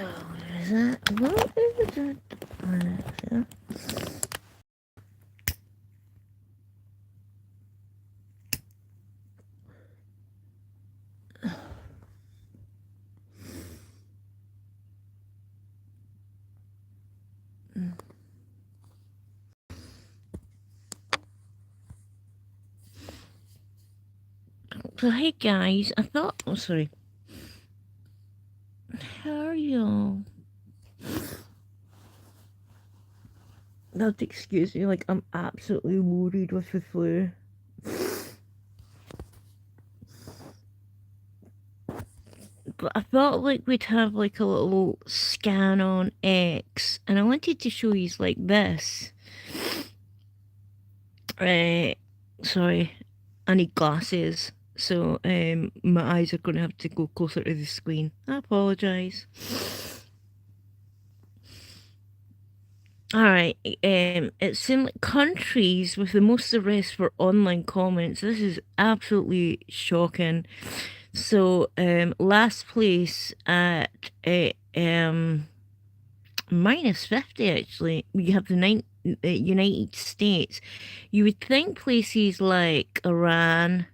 What is that? What is it? Yeah. So hey guys, I thought, oh sorry, how are you? Have to excuse me, like I'm absolutely worried with the flu. But I thought like we'd have like a little scan on X, and I wanted to show you like this. Sorry, I need glasses, so my eyes are going to have to go closer to the screen. I apologise. Alright, it's in countries with the most arrests for online comments. This is absolutely shocking. So, last place at minus 50 actually. We have the United States. You would think places like Iran,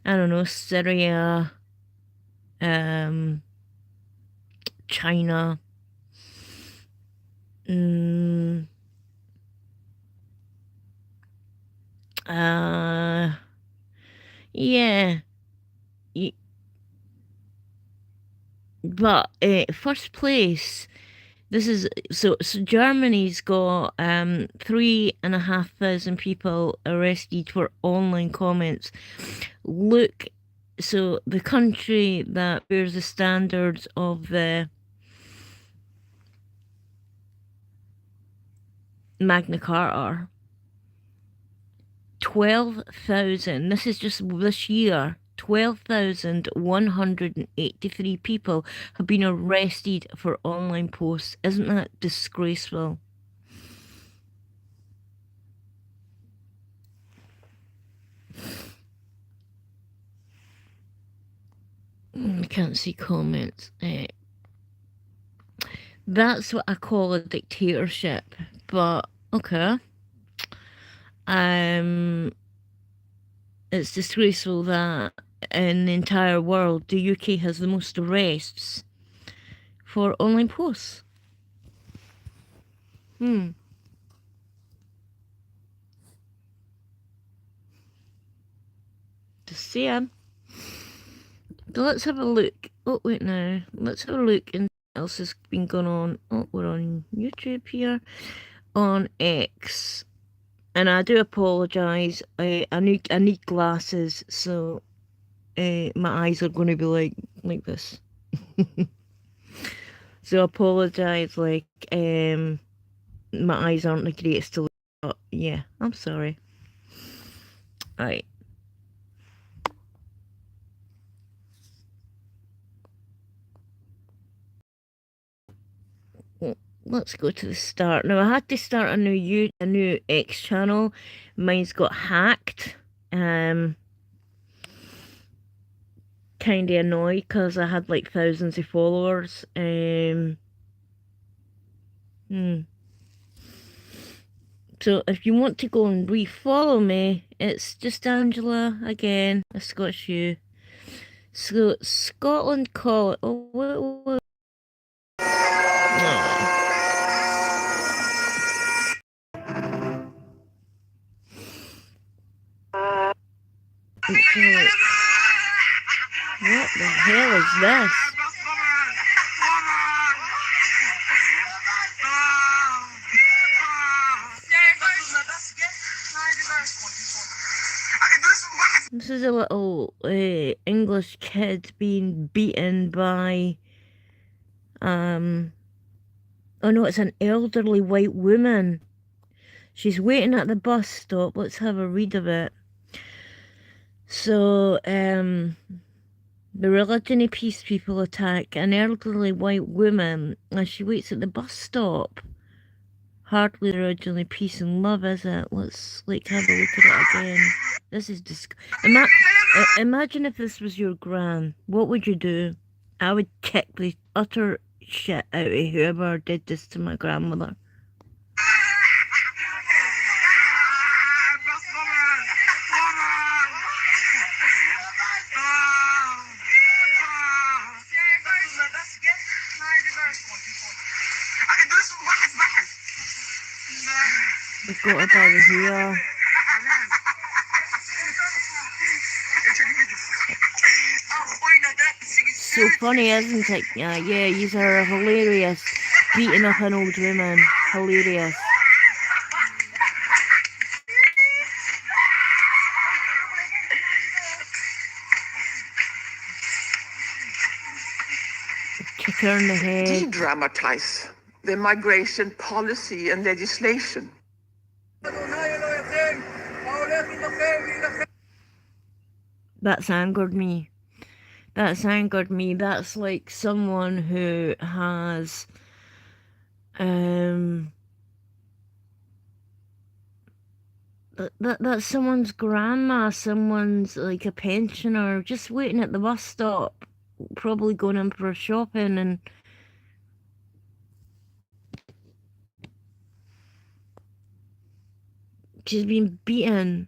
I don't know, Syria, China, yeah. But first place, this is so Germany's got 3,500 people arrested for online comments. Look, so the country that bears the standards of the Magna Carta, 12,000. This is just this year. 12,183 people have been arrested for online posts. Isn't that disgraceful? I can't see comments. That's what I call a dictatorship, but okay. It's disgraceful that in the entire world, the UK has the most arrests for online posts. To see him. So let's have a look. Oh, wait, now. Let's have a look and what else has been going on. Oh, we're on YouTube here. On X. And I do apologise. I need glasses, so my eyes are going to be like this. So I apologise, like, my eyes aren't the greatest to look at. Yeah, I'm sorry. Right. Let's go to the start. Now, I had to start a new X channel. Mine's got hacked. Kind of annoyed because I had like thousands of followers. So if you want to go and refollow me, it's just Angela again, a Scottish U. So Scotland call it. Oh, what? What the hell is this? This is a little English kid being beaten by oh no, it's an elderly white woman. She's waiting at the bus stop. Let's have a read of it. So, the Religion of Peace people attack an elderly white woman as she waits at the bus stop. Hardly originally peace and love, is it? Let's like have a look at it again. This is imagine if this was your gran. What would you do? I would kick the utter shit out of whoever did this to my grandmother. We've got it over here. So funny, isn't it? Yeah, you are hilarious. Beating up an old woman. Hilarious. Kick her in the head. De-dramatize the migration policy and legislation. That's angered me. That's angered me. That's like someone who has that's someone's grandma, someone's like a pensioner, just waiting at the bus stop, probably going in for shopping, and she's been beaten.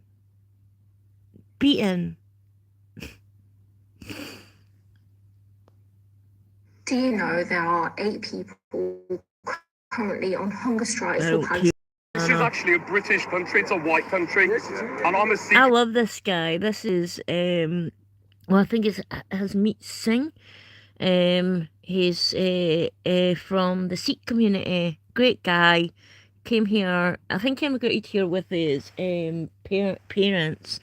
Do you know there are 8 people currently on hunger strikes for Palestine? This is actually a British country. It's a white country, and I'm a Sikh. I love this guy. This is well, I think it's Hasmeet Singh. He's from the Sikh community. Great guy. Came here. I think he immigrated here with his parents.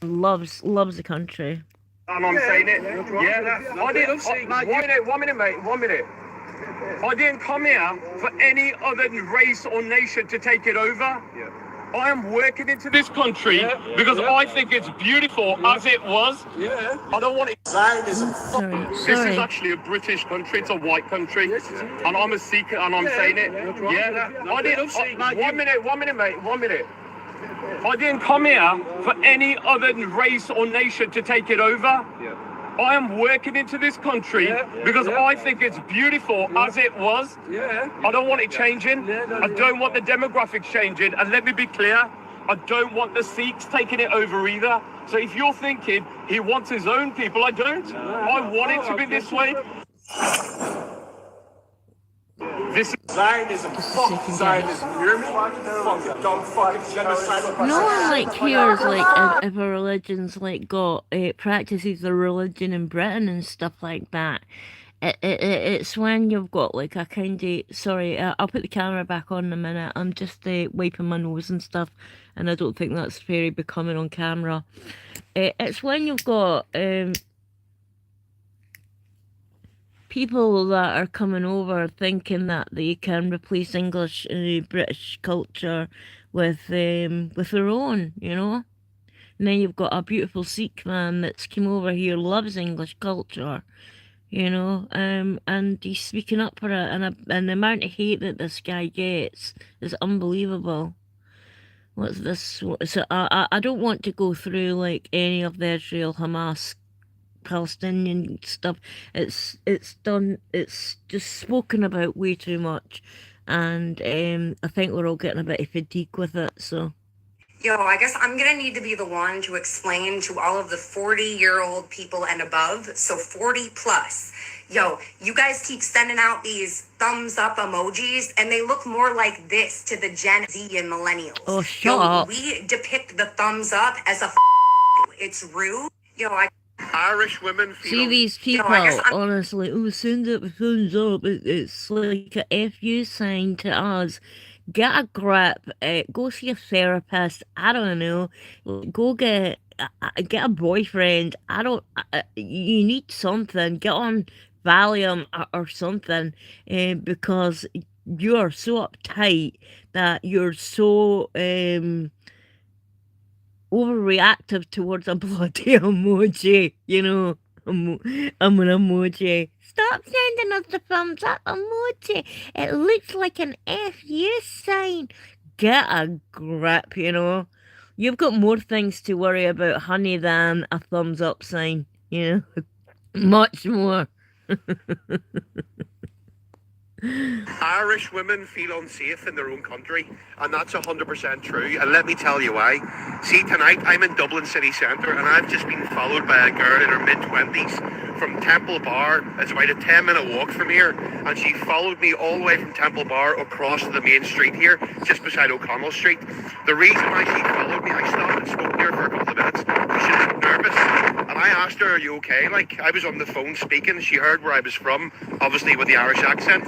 Loves the country. And I'm saying it. Yeah, I didn't. One minute, mate. 1 minute. I didn't come here for any other race or nation to take it over. I am working into this country because I think it's beautiful as it was. I don't want it. Zionism. This is actually a British country. It's a white country, and I'm a Sikh, and I'm saying it. I didn't. 1 minute, mate. 1 minute. I didn't come here for any other race or nation to take it over. I am working into this country because I think it's beautiful as it was. I don't want it changing. I don't want the demographics changing. And let me be clear, I don't want the Sikhs taking it over either. So if you're thinking he wants his own people, I don't. I want it to be this way. This is Zionism. Fuck Zionism. You hear me? Fuck dumb fucking genocide. No one like hears like if a religion's like got practices a religion in Britain and stuff like that. It's when you've got like a kind of sorry. I'll put the camera back on in a minute. I'm just wiping my nose and stuff, and I don't think that's very becoming on camera. It's when you've got people that are coming over thinking that they can replace English British culture with their own, you know. And then you've got a beautiful Sikh man that's come over here, loves English culture, you know, and he's speaking up for it, and the amount of hate that this guy gets is unbelievable. What's this? So I don't want to go through like any of the Israel Hamas Palestinian stuff. It's just spoken about way too much, and I think we're all getting a bit of fatigue with it. So Yo, I guess I'm gonna need to be the one to explain to all of the 40-year-old people and above, so 40 plus. Yo, you guys keep sending out these thumbs up emojis, and they look more like this to the Gen Z and millennials. Oh, shut up. We depict the thumbs up as a it's rude. Irish women feel. See these people, honestly, send up a thumbs up. It's like a FU sign to us. Get a grip. Go see a therapist. I don't know. Go get a boyfriend. You need something. Get on Valium or something, because you are so uptight that you're so overreactive towards a bloody emoji, you know. I'm an emoji. Stop sending us the thumbs up emoji. It looks like an FU sign. Get a grip, you know. You've got more things to worry about, honey, than a thumbs up sign, you know. Much more. Irish women feel unsafe in their own country, and that's 100% true. And let me tell you why. See, tonight I'm in Dublin city centre, and I've just been followed by a girl in her mid-20s from Temple Bar. It's about a 10-minute walk from here, and she followed me all the way from Temple Bar across to the main street here, just beside O'Connell Street. The reason why she followed me, I stopped and spoke to her for a couple of minutes. She looked nervous, and I asked her, "Are you okay?" Like, I was on the phone speaking. She heard where I was from, obviously with the Irish accent.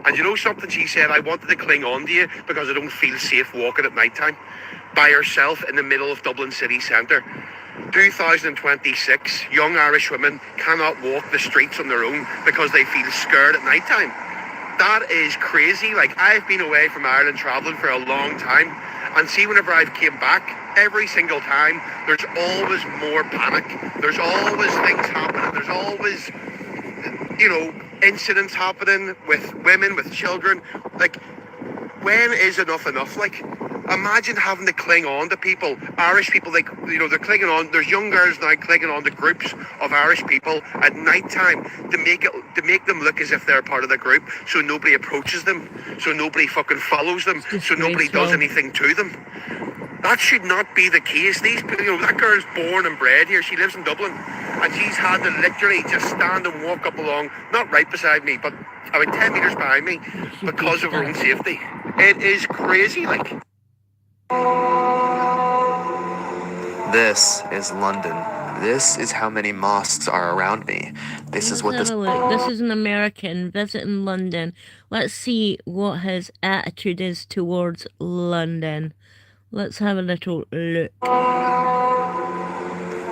And you know something? She said, "I wanted to cling on to you because I don't feel safe walking at night time by herself in the middle of Dublin city centre." 2026, young Irish women cannot walk the streets on their own because they feel scared at night time. That is crazy. Like, I've been away from Ireland travelling for a long time, and see, whenever I've came back, every single time, there's always more panic. There's always things happening. There's always, you know, incidents happening with women, with children. Like, when is enough enough? Like, imagine having to cling on to people, Irish people, like, you know, they're clinging on. There's young girls now clinging on to groups of Irish people at night time to make them look as if they're part of the group, so nobody approaches them, so nobody fucking follows them, so nobody does anything to them. That should not be the case. These people, you know, that girl's born and bred here. She lives in Dublin, and she's had to literally just stand and walk up along, not right beside me, but about 10 metres behind me, because of her own safety. It is crazy, like. This is London. This is how many mosques are around me. This is what Let's this. have a look. This is an American visiting London. Let's see what his attitude is towards London. Let's have a little look.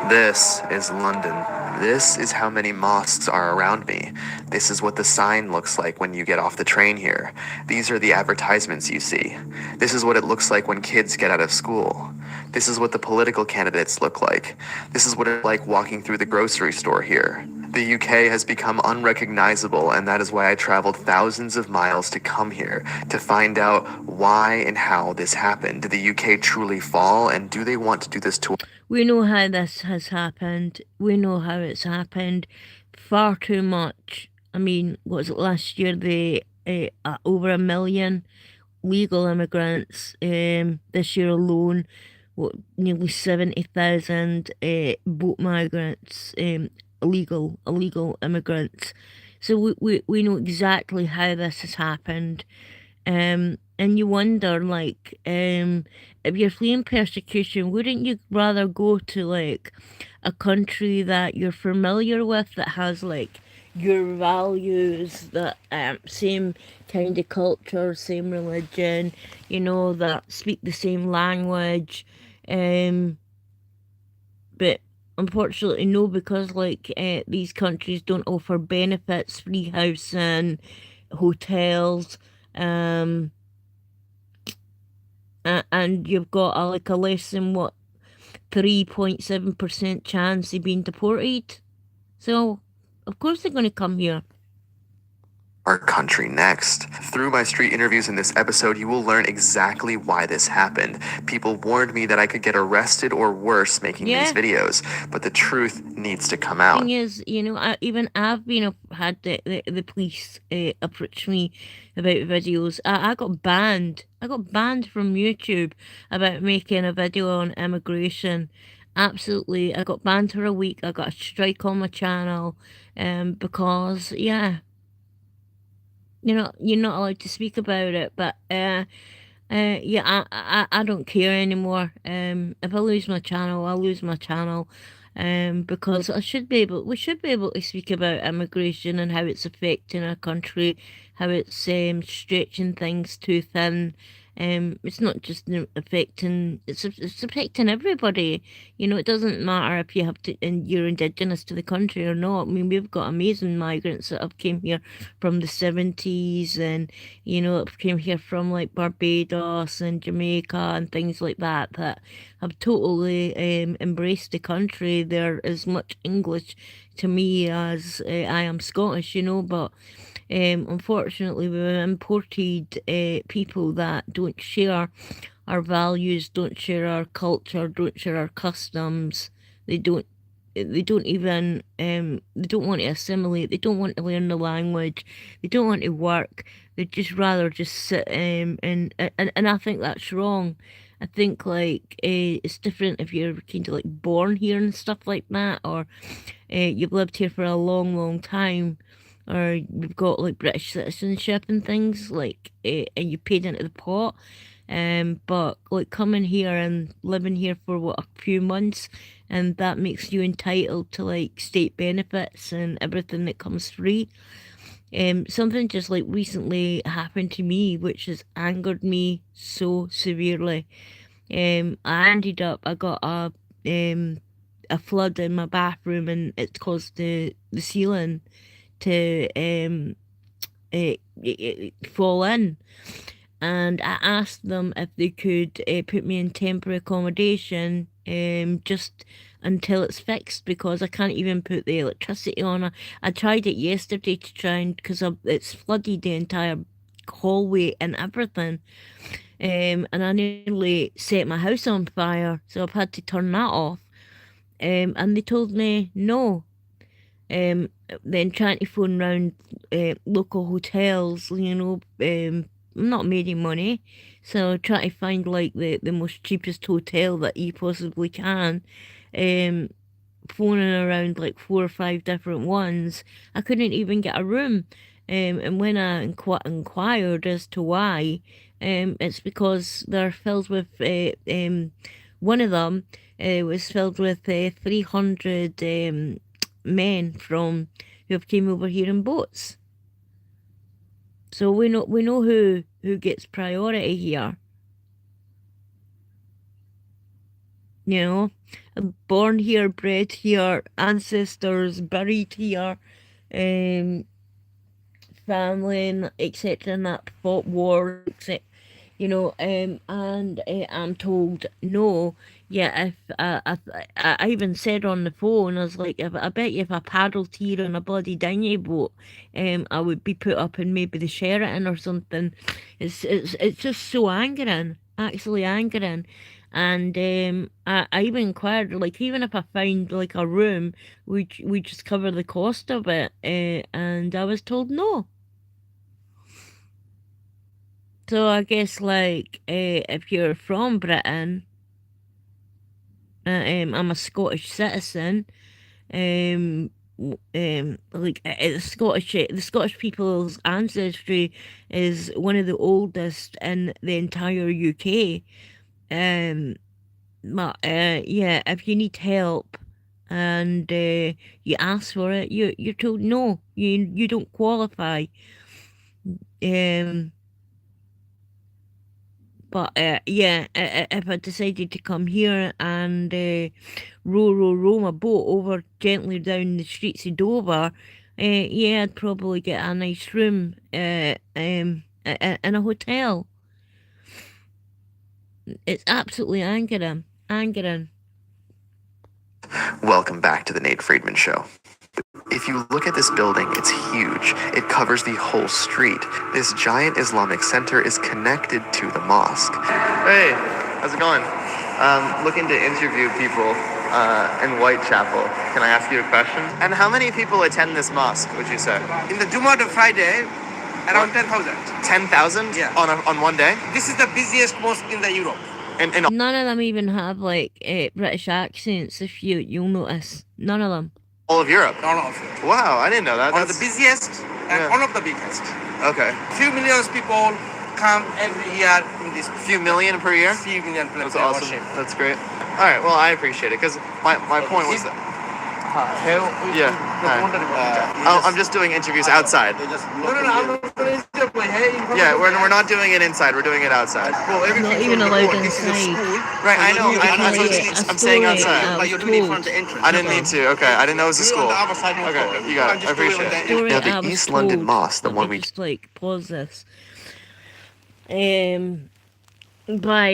This is London. This is how many mosques are around me. This is what the sign looks like when you get off the train here. These are the advertisements you see. This is what it looks like when kids get out of school. This is what the political candidates look like. This is what it's like walking through the grocery store here. The UK has become unrecognizable, and that is why I traveled thousands of miles to come here, to find out why and how this happened. Did the UK truly fall, and do they want to do this to? We know how this has happened. We know how it's happened. Far too much. I mean, what was it last year? Over 1 million legal immigrants. This year alone, nearly 70,000 boat migrants. Illegal immigrants. So we know exactly how this has happened. And you wonder, like, if you're fleeing persecution, wouldn't you rather go to, like, a country that you're familiar with, that has, like, your values, that same kind of culture, same religion, you know, that speak the same language, but unfortunately no, because, like, these countries don't offer benefits, free housing, hotels, and you've got a less than 3.7% chance of being deported. So of course they're going to come here. Our country next. Through my street interviews in this episode, you will learn exactly why this happened. People warned me that I could get arrested or worse making these videos, but the truth needs to come out. Thing is, you know, I've had the police approach me about videos. I got banned. I got banned from YouTube about making a video on immigration. Absolutely, I got banned for a week. I got a strike on my channel, because you know, you're not allowed to speak about it. But yeah, I don't care anymore. If I lose my channel, I'll lose my channel. Because we should be able to speak about immigration and how it's affecting our country, how it's stretching things too thin. It's not just affecting, it's affecting everybody. You know, it doesn't matter if you have to, and you're indigenous to the country or not. I mean, we've got amazing migrants that have came here from the 70s, and, you know, came here from, like, Barbados and Jamaica and things like that have totally embraced the country. They're as much English to me as I am Scottish, you know, but unfortunately we've imported people that don't share our values, don't share our culture, don't share our customs. They don't they don't even they don't want to assimilate. They don't want to learn the language. They don't want to work. They'd just rather just sit and I think that's wrong. I think like it's different if you're kind of like born here and stuff like that, or you've lived here for a long, long time, or you've got like British citizenship and things like, and you paid into the pot. But like coming here and living here for what, a few months, and that makes you entitled to like state benefits and everything that comes free. Something just like recently happened to me, which has angered me so severely. I got a flood in my bathroom, and it's caused the ceiling to fall in. And I asked them if they could put me in temporary accommodation just until it's fixed, because I can't even put the electricity on. I tried it yesterday to try and, because it's flooded the entire hallway and everything. And I nearly set my house on fire, so I've had to turn that off. And they told me no. Then trying to phone around local hotels, I'm not making money, so try to find like the most cheapest hotel that you possibly can. Phoning around like 4 or 5 different ones, I couldn't even get a room. And when I inquired as to why, it's because they're filled with one of them was filled with 300 men from who have came over here in boats. So we know who gets priority here. Born here, bred here, ancestors buried here, family and etc. and that fought war, etc. And I'm told no. Yeah, if I even said on the phone, I was like, I bet you if I paddled here on a bloody dinghy boat, I would be put up in maybe the Sheraton or something. It's just so angering, actually angering. And I even inquired, like, even if I find like a room, we just cover the cost of it, and I was told no. So I guess like if you're from Britain, I'm a Scottish citizen. Like the Scottish people's ancestry is one of the oldest in the entire UK. But yeah, if you need help and you ask for it, you're told no, you don't qualify. But yeah, if I decided to come here and row my boat over gently down the streets of Dover, yeah, I'd probably get a nice room in a hotel. It's absolutely angering. Welcome back to the Nate Friedman Show. If you look at this building, it's huge. It covers the whole street. This giant Islamic center is connected to the mosque. Hey, how's it going? Looking to interview people in Whitechapel. Can I ask you a question? And how many people attend this mosque, would you say? In the Jummah to Friday, around 10,000. 10,000? Yeah. On one day? This is the busiest mosque in the Europe. And None of them even have like British accents. If you'll notice, none of them. all of Europe? All of it. Wow, I didn't know that. One of That's the busiest and yeah. one of the biggest. Okay. Few millions people come every year in this. Few million per year? Few million people. That's awesome. That's great. All right. Well, I appreciate it because my point was that. Yeah. I'm just doing interviews outside. No, I'm not going to play. Yeah, we're not doing it inside. We're doing it outside. Well, Not even allowed inside. Right. I know. I'm saying outside. But you're doing it from the entrance. I didn't need to. Okay. I didn't know it was a school. Okay. You got it. I appreciate it. Now, the East London Mosque, the one we just like pause this. By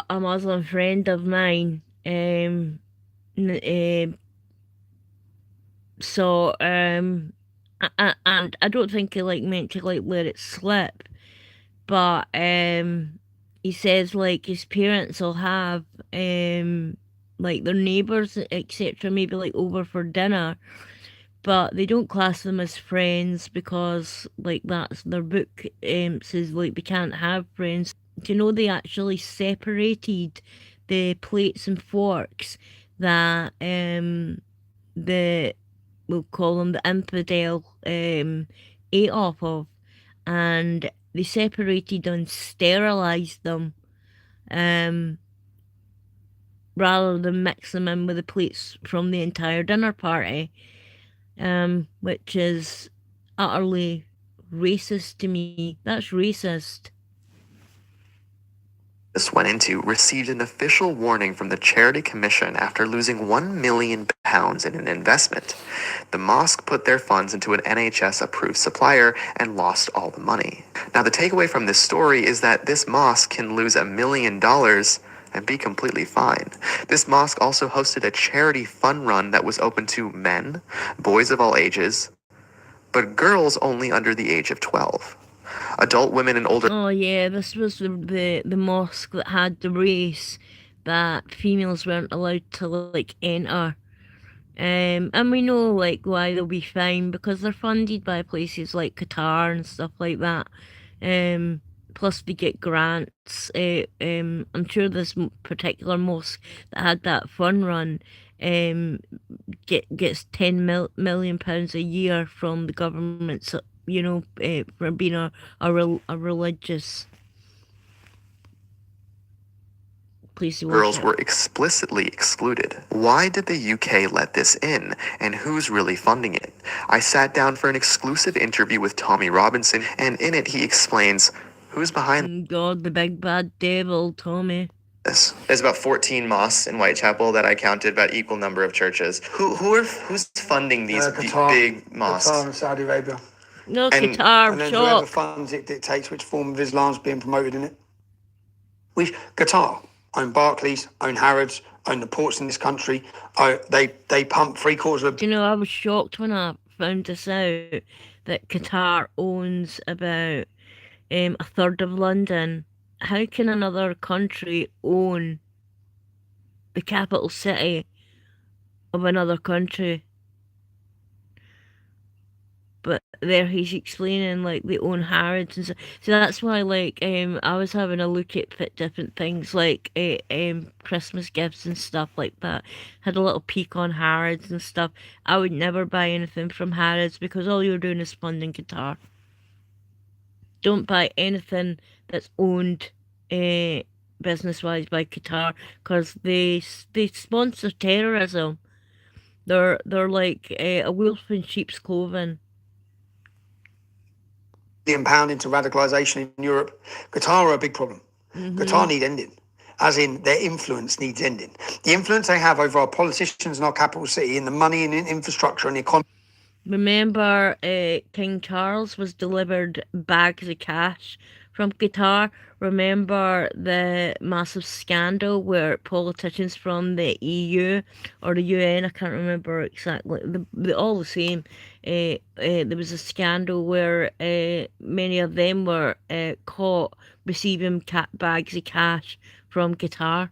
a Muslim friend of mine. So and I don't think he like meant to like let it slip, but he says like his parents will have like their neighbours, etc., maybe like over for dinner, but they don't class them as friends because like that's their book says like they can't have friends. Do you know they actually separated the plates and forks that the we'll call them the infidel ate off of, and they separated and sterilised them rather than mix them in with the plates from the entire dinner party, which is utterly racist to me. That's racist. This went into received an official warning from the Charity Commission after losing £1 million in an investment. The mosque put their funds into an NHS-approved supplier and lost all the money. Now, the takeaway from this story is that this mosque can lose $1 million and be completely fine. This mosque also hosted a charity fun run that was open to men, boys of all ages, but girls only under the age of 12. Adult women and older. Oh yeah, this was the mosque that had the race that females weren't allowed to like enter. And we know like why they'll be fine because they're funded by places like Qatar and stuff like that. Plus they get grants. I'm sure this particular mosque that had that fun run gets £10 million a year from the government. So, you know, for being a religious place. Girls were explicitly excluded. Why did the UK let this in, and who's really funding it? I sat down for an exclusive interview with Tommy Robinson, and in it he explains who's behind God, the big bad devil, Tommy. this. There's about 14 mosques in Whitechapel that I counted, about equal number of churches. Who's funding these big mosques? Qatar and Saudi Arabia. No, And- Qatar, And then whoever shock. funds it dictates which form of Islam's being promoted in it. Qatar own Barclays, own Harrods, own the ports in this country. They pump 3/4 of Do you know, I was shocked when I found this out that Qatar owns about a third of London. How can another country own the capital city of another country? But there he's explaining like they own Harrods and so that's why like I was having a look at different things like Christmas gifts and stuff like that. Had a little peek on Harrods and stuff. I would never buy anything from Harrods because all you're doing is funding Qatar. Don't buy anything that's owned business-wise by Qatar because they sponsor terrorism. They're like a wolf in sheep's clothing. £1 into radicalisation in Europe. Qatar are a big problem. Qatar need ending, as in their influence needs ending. The influence they have over our politicians in our capital city and the money and infrastructure and the economy. Remember, King Charles was delivered bags of cash from Qatar. Remember the massive scandal where politicians from the EU or the UN, I can't remember exactly, they're all the same. There was a scandal where many of them were caught receiving bags of cash from Qatar.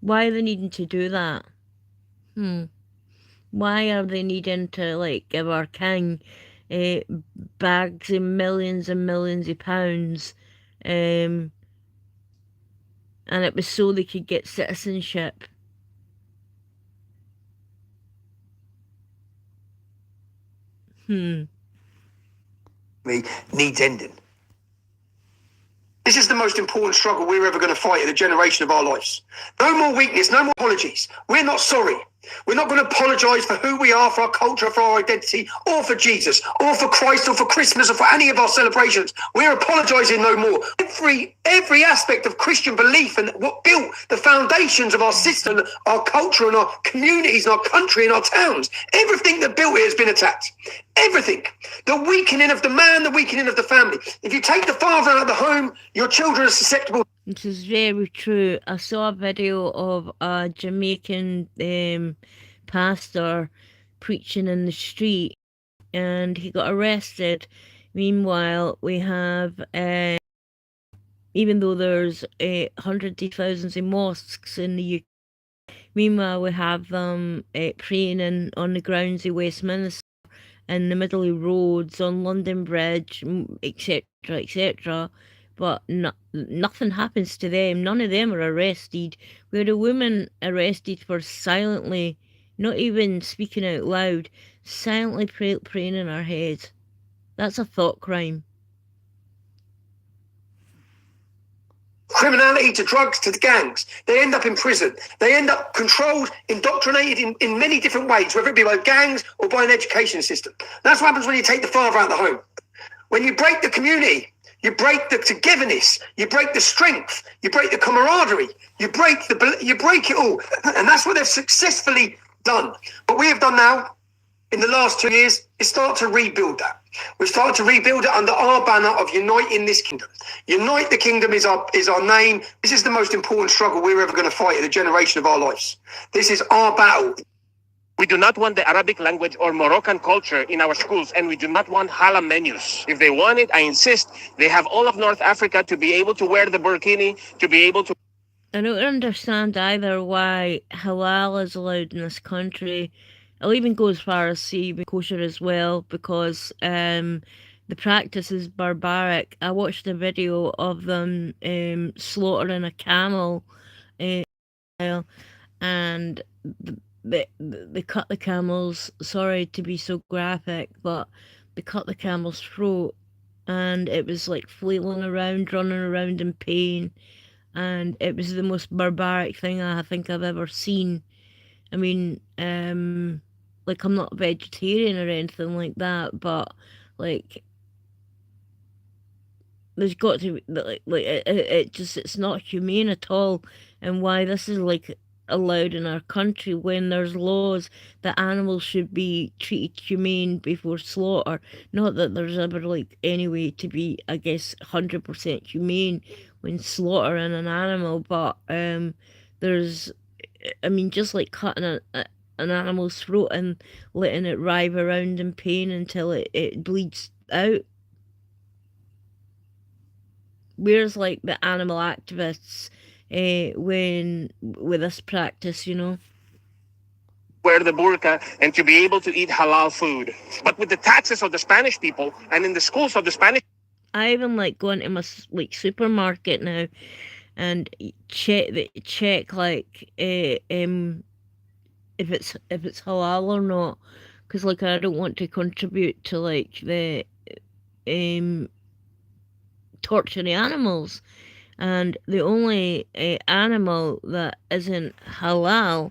Why are they needing to do that? Why are they needing to like give our king bags and millions of pounds? And it was so they could get citizenship. Needs ending. This is the most important struggle we're ever going to fight in a generation of our lives. No more weakness, no more apologies. We're not sorry. We're not going to apologise for who we are, for our culture, for our identity, or for Jesus, or for Christ, or for Christmas, or for any of our celebrations. We're apologising no more. Every aspect of Christian belief and what built the foundations of our system, our culture, and our communities, and our country, and our towns, everything that built it has been attacked. Everything. The weakening of the man, the weakening of the family. If you take the father out of the home, your children are susceptible. This is very true. I saw a video of a Jamaican pastor preaching in the street and he got arrested. Meanwhile, we have, even though there's hundreds of thousands of mosques in the UK, Meanwhile, we have them praying on the grounds of Westminster, in the middle of roads, on London Bridge, etc., etc. But nothing happens to them. None of them are arrested. We had a woman arrested for silently, not even speaking out loud, silently praying in her head. That's a thought crime. Criminality to drugs to the gangs. They end up in prison. They end up controlled, indoctrinated in many different ways, whether it be by gangs or by an education system. That's what happens when you take the father out of the home. When you break the community, you break the togetherness, you break the strength, you break the camaraderie, you break it all. And that's what they've successfully done. What we have done now in the last 2 years is start to rebuild that. We've started to rebuild it under our banner of uniting this kingdom. Unite the kingdom is our name. This is the most important struggle we're ever going to fight in a generation of our lives. This is our battle. We do not want the Arabic language or Moroccan culture in our schools, and we do not want halal menus. If they want it, I insist, they have all of North Africa to be able to wear the burkini, to be able to... I don't understand either why halal is allowed in this country. I'll even go as far as saying kosher as well, because the practice is barbaric. I watched a video of them slaughtering a camel, and they cut the camel's, sorry to be so graphic, but they cut the camel's throat, and it was like flailing around, running around in pain, and it was the most barbaric thing I think I've ever seen. I mean, like, I'm not vegetarian or anything like that, but like, there's got to be it's not humane at all. And why this is like allowed in our country when there's laws that animals should be treated humane before slaughter. Not that there's ever like any way to be, I guess, 100% humane when slaughtering an animal, but there's, I mean, just like cutting an animal's throat and letting it writhe around in pain until it bleeds out. Where's like the animal activists when with this practice, you know? Wear the burqa and to be able to eat halal food. But with the taxes of the Spanish people and in the schools of the Spanish... I even like going to my like supermarket now and check like if it's halal or not, because like I don't want to contribute to like the torturing animals, and the only animal that isn't halal,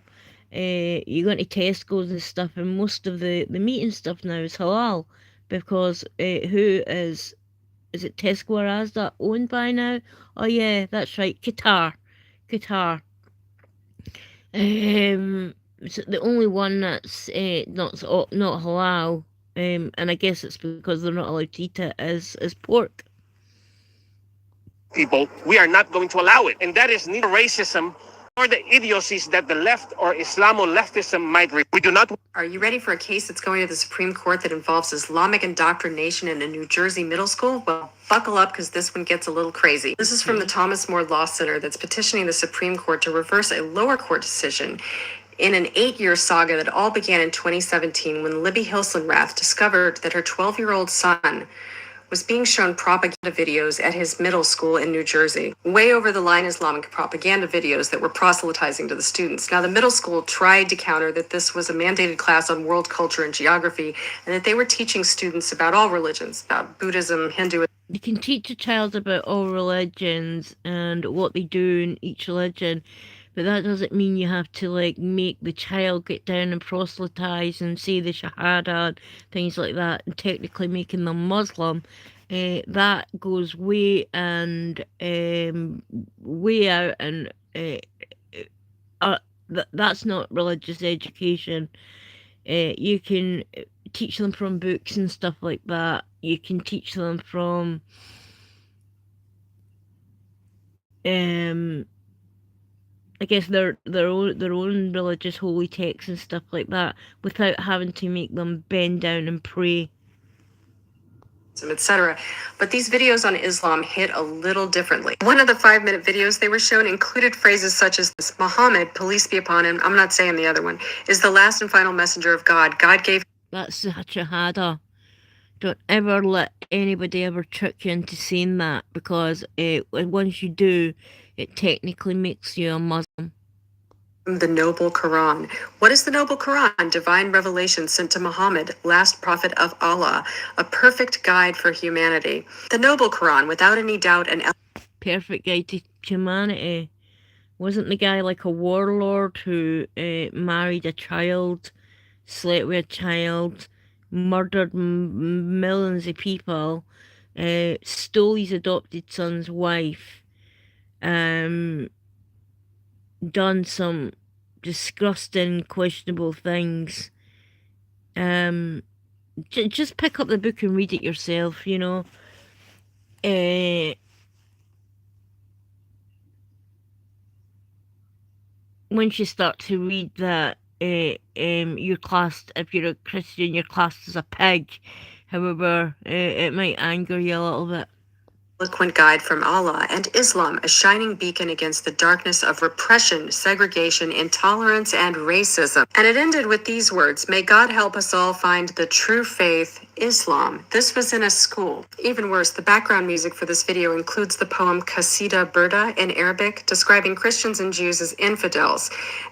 you go into Tesco's and stuff, and most of the meat and stuff now is halal, because who is it Tesco or Asda owned by now? Oh yeah, that's right, Qatar. So the only one that's not halal, and I guess it's because they're not allowed to eat it, is pork. People, we are not going to allow it, and that is neither racism or the idiocies that the left or Islamo-leftism might we do not. Are you ready for a case that's going to the Supreme Court that involves Islamic indoctrination in a New Jersey middle school? Well, buckle up, because this one gets a little crazy. This is from the Thomas More Law Center that's petitioning the Supreme Court to reverse a lower court decision in an 8-year saga that all began in 2017 when Libby Hilsenrath discovered that her 12-year-old son was being shown propaganda videos at his middle school in New Jersey. Way over the line Islamic propaganda videos that were proselytizing to the students. Now, the middle school tried to counter that this was a mandated class on world culture and geography, and that they were teaching students about all religions, about Buddhism, Hinduism. You can teach a child about all religions and what they do in each religion, but that doesn't mean you have to like make the child get down and proselytize and say the Shahada and things like that, and technically making them Muslim. That goes way out, and that's not religious education. You can teach them from books and stuff like that. You can teach them from I guess their own religious holy texts and stuff like that, without having to make them bend down and pray. etc. But these videos on Islam hit a little differently. One of the 5-minute videos they were shown included phrases such as this: Muhammad, peace be upon him, I'm not saying the other one, is the last and final messenger of God. God gave That's the Shahada. Don't ever let anybody ever trick you into saying that, because once you do, it technically makes you a Muslim. the noble Quran. What is the noble Quran? Divine revelation sent to Muhammad, last prophet of Allah, a perfect guide for humanity. The noble Quran, without any doubt, an Perfect guide to humanity. Wasn't the guy like a warlord who married a child, slept with a child, murdered millions of people, stole his adopted son's wife, done some disgusting, questionable things. Just pick up the book and read it yourself, you know. Once you start to read that, you're classed, if you're a Christian, you're classed as a pig. However, it might anger you a little bit. eloquent guide from Allah, and Islam, a shining beacon against the darkness of repression, segregation, intolerance, and racism. And it ended with these words: may God help us all find the true faith, Islam. This was in a school. Even worse, the background music for this video includes the poem Qasida Burda in Arabic, describing Christians and Jews as infidels,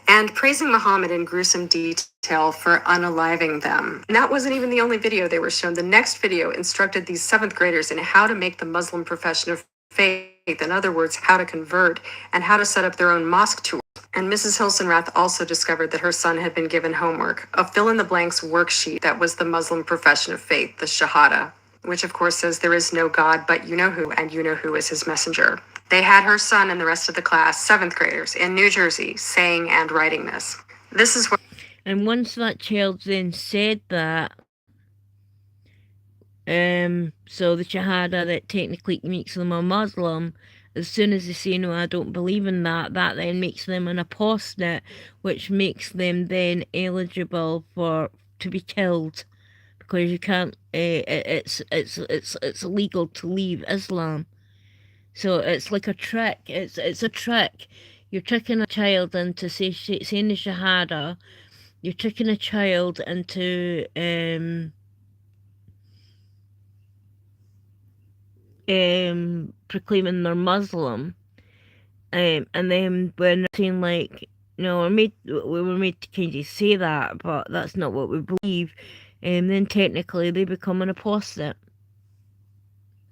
and praising Muhammad in gruesome detail for unaliving them. And that wasn't even the only video they were shown. The next video instructed these 7th graders in how to make the Muslim profession of faith, in other words, how to convert, and how to set up their own mosque tours. And Mrs. Hilsenrath also discovered that her son had been given homework, a fill-in-the-blanks worksheet that was the Muslim profession of faith, the Shahada, which of course says there is no God but you know who, and you know who is his messenger. They had her son and the rest of the class, 7th graders in New Jersey, saying and writing this. This is what... And once that child then said that, so the Shahada that technically makes them a Muslim, as soon as they say, no, I don't believe in that, that then makes them an apostate, which makes them then eligible to be killed, because you can't, it's illegal to leave Islam. So it's like a trick, it's a trick. You're tricking a child into saying the Shahada, you're tricking a child into proclaiming they're Muslim, and then when they're saying like, no, we were made to kind of say that, but that's not what we believe, and then technically they become an apostate.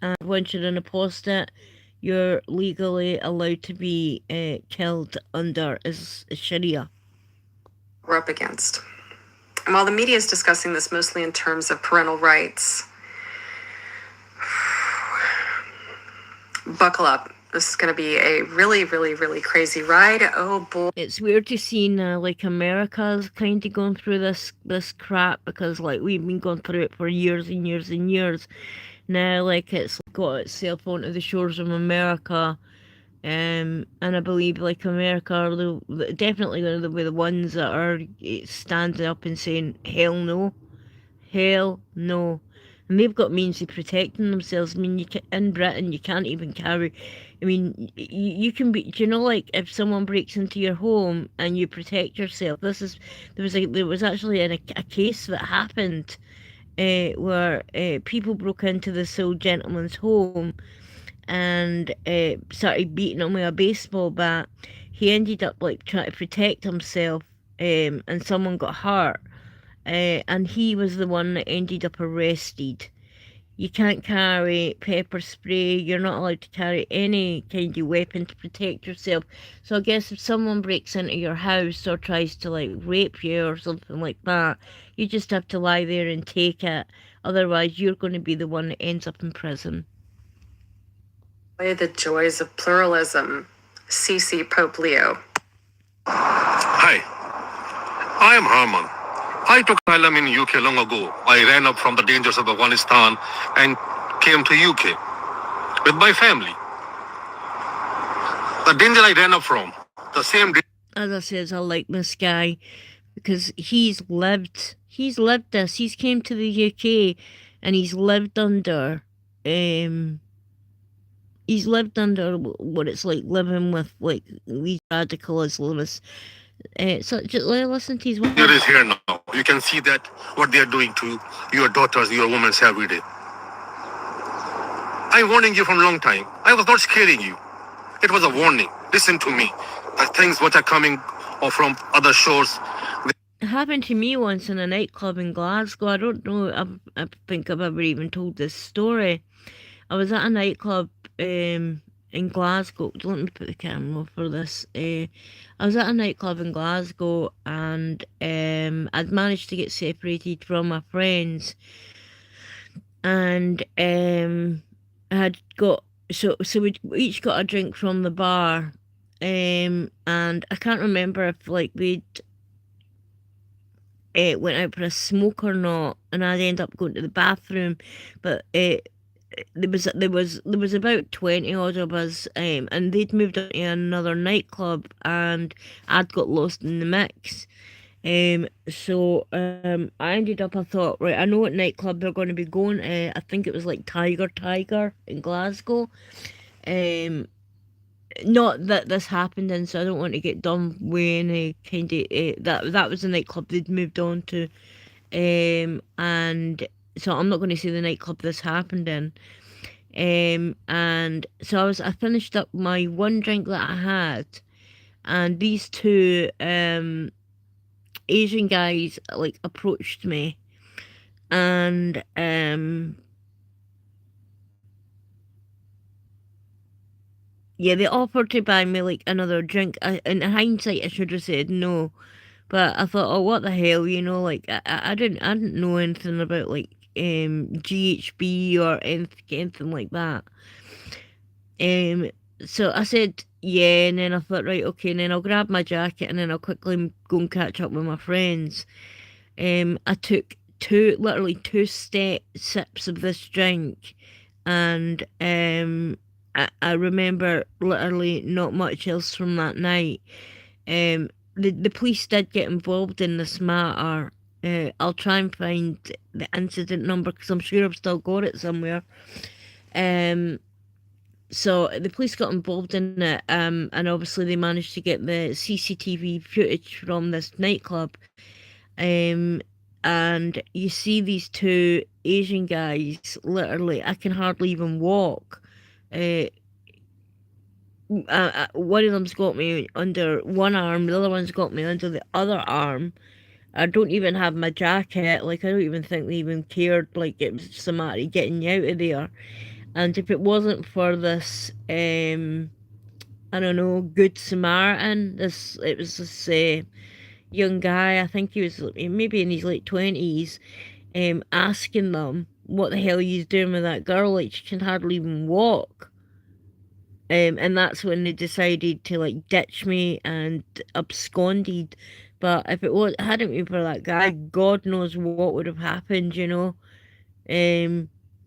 And once you're an apostate, you're legally allowed to be killed under Sharia. We're up against. And while the media is discussing this mostly in terms of parental rights, buckle up. This is going to be a really, really, really crazy ride. Oh boy. It's weird to see now, like, America's kind of going through this crap, because like we've been going through it for years and years and years. Now, like, it's got itself onto the shores of America, and I believe like America are definitely going to be the ones that are standing up and saying hell no, and they've got means of protecting themselves. I mean, in Britain you can't even carry. I mean, you can be. Do you know, like, if someone breaks into your home and you protect yourself? There was actually a case that happened where people broke into this old gentleman's home and started beating him with a baseball bat. He ended up like trying to protect himself, and someone got hurt, and he was the one that ended up arrested. You can't carry pepper spray. You're not allowed to carry any kind of weapon to protect yourself. So I guess if someone breaks into your house or tries to like rape you or something like that, you just have to lie there and take it. Otherwise, you're going to be the one that ends up in prison. The joys of pluralism. C.C. Pope Leo. Hi, I am Herman. I took asylum in UK long ago. I ran up from the dangers of Afghanistan and came to UK with my family. The danger I ran up from, the same danger. As I said, I like this guy because he's lived this. He's came to the UK and he's lived under what it's like living with like these radical Islamists. So just listen to his Here is here now. You can see that what they are doing to your daughters, your women every day. I'm warning you from a long time. I was not scaring you. It was a warning. Listen to me. The things what are coming from other shores. It happened to me once in a nightclub in Glasgow. I don't know. I think I've ever even told this story. I was at a nightclub in Glasgow. Let me put the camera for this. I was at a nightclub in Glasgow, and I'd managed to get separated from my friends, and I had got so we each got a drink from the bar, and I can't remember if like we'd went out for a smoke or not, and I'd end up going to the bathroom, but there was about 20 odd of us, and they'd moved on to another nightclub, and I'd got lost in the mix. So I ended up, I thought, right, I know what nightclub they're going to be going to. I think it was like Tiger in Glasgow. Not that this happened in, so I don't want to get done with any kind of that was the nightclub they'd moved on to, and so I'm not going to say the nightclub this happened in. And so I finished up my one drink that I had, and these two Asian guys like approached me, and yeah, they offered to buy me like another drink. In hindsight, I should have said no, but I thought, oh, what the hell, you know, like I didn't know anything about like GHB or anything like that. So I said yeah, and then I thought, right, okay, and then I'll grab my jacket and then I'll quickly go and catch up with my friends. I took literally two sips of this drink, and I remember literally not much else from that night. The police did get involved in this matter. I'll try and find the incident number because I'm sure I've still got it somewhere. So the police got involved in it, and obviously they managed to get the CCTV footage from this nightclub. And you see these two Asian guys, literally, I can hardly even walk. One of them's got me under one arm, the other one's got me under the other arm. I don't even have my jacket, like I don't even think they even cared, like it was somebody getting you out of there. And if it wasn't for this, I don't know, Good Samaritan, it was this young guy, I think he was maybe in his late 20s, asking them what the hell he's doing with that girl, like she can hardly even walk. And that's when they decided to like ditch me and absconded. But if it hadn't been for that guy, God knows what would have happened, you know.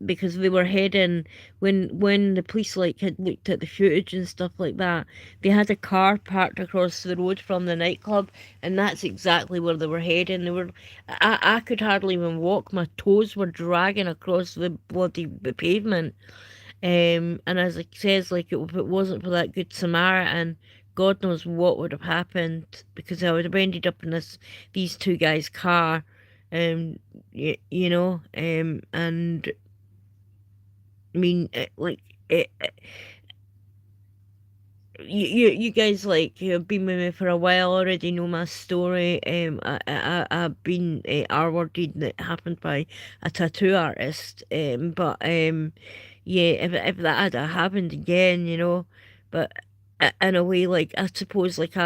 Because they were heading when the police like had looked at the footage and stuff like that, they had a car parked across the road from the nightclub, and that's exactly where they were heading. I could hardly even walk, my toes were dragging across the bloody pavement. And as it says, like if it wasn't for that Good Samaritan, God knows what would have happened, because I would have ended up in these two guys' car, you know, and I mean, you guys like have been with me for a while already, know my story. I've been R-worded, that happened by a tattoo artist. But yeah, if that had happened again, you know, but in a way, like I suppose, like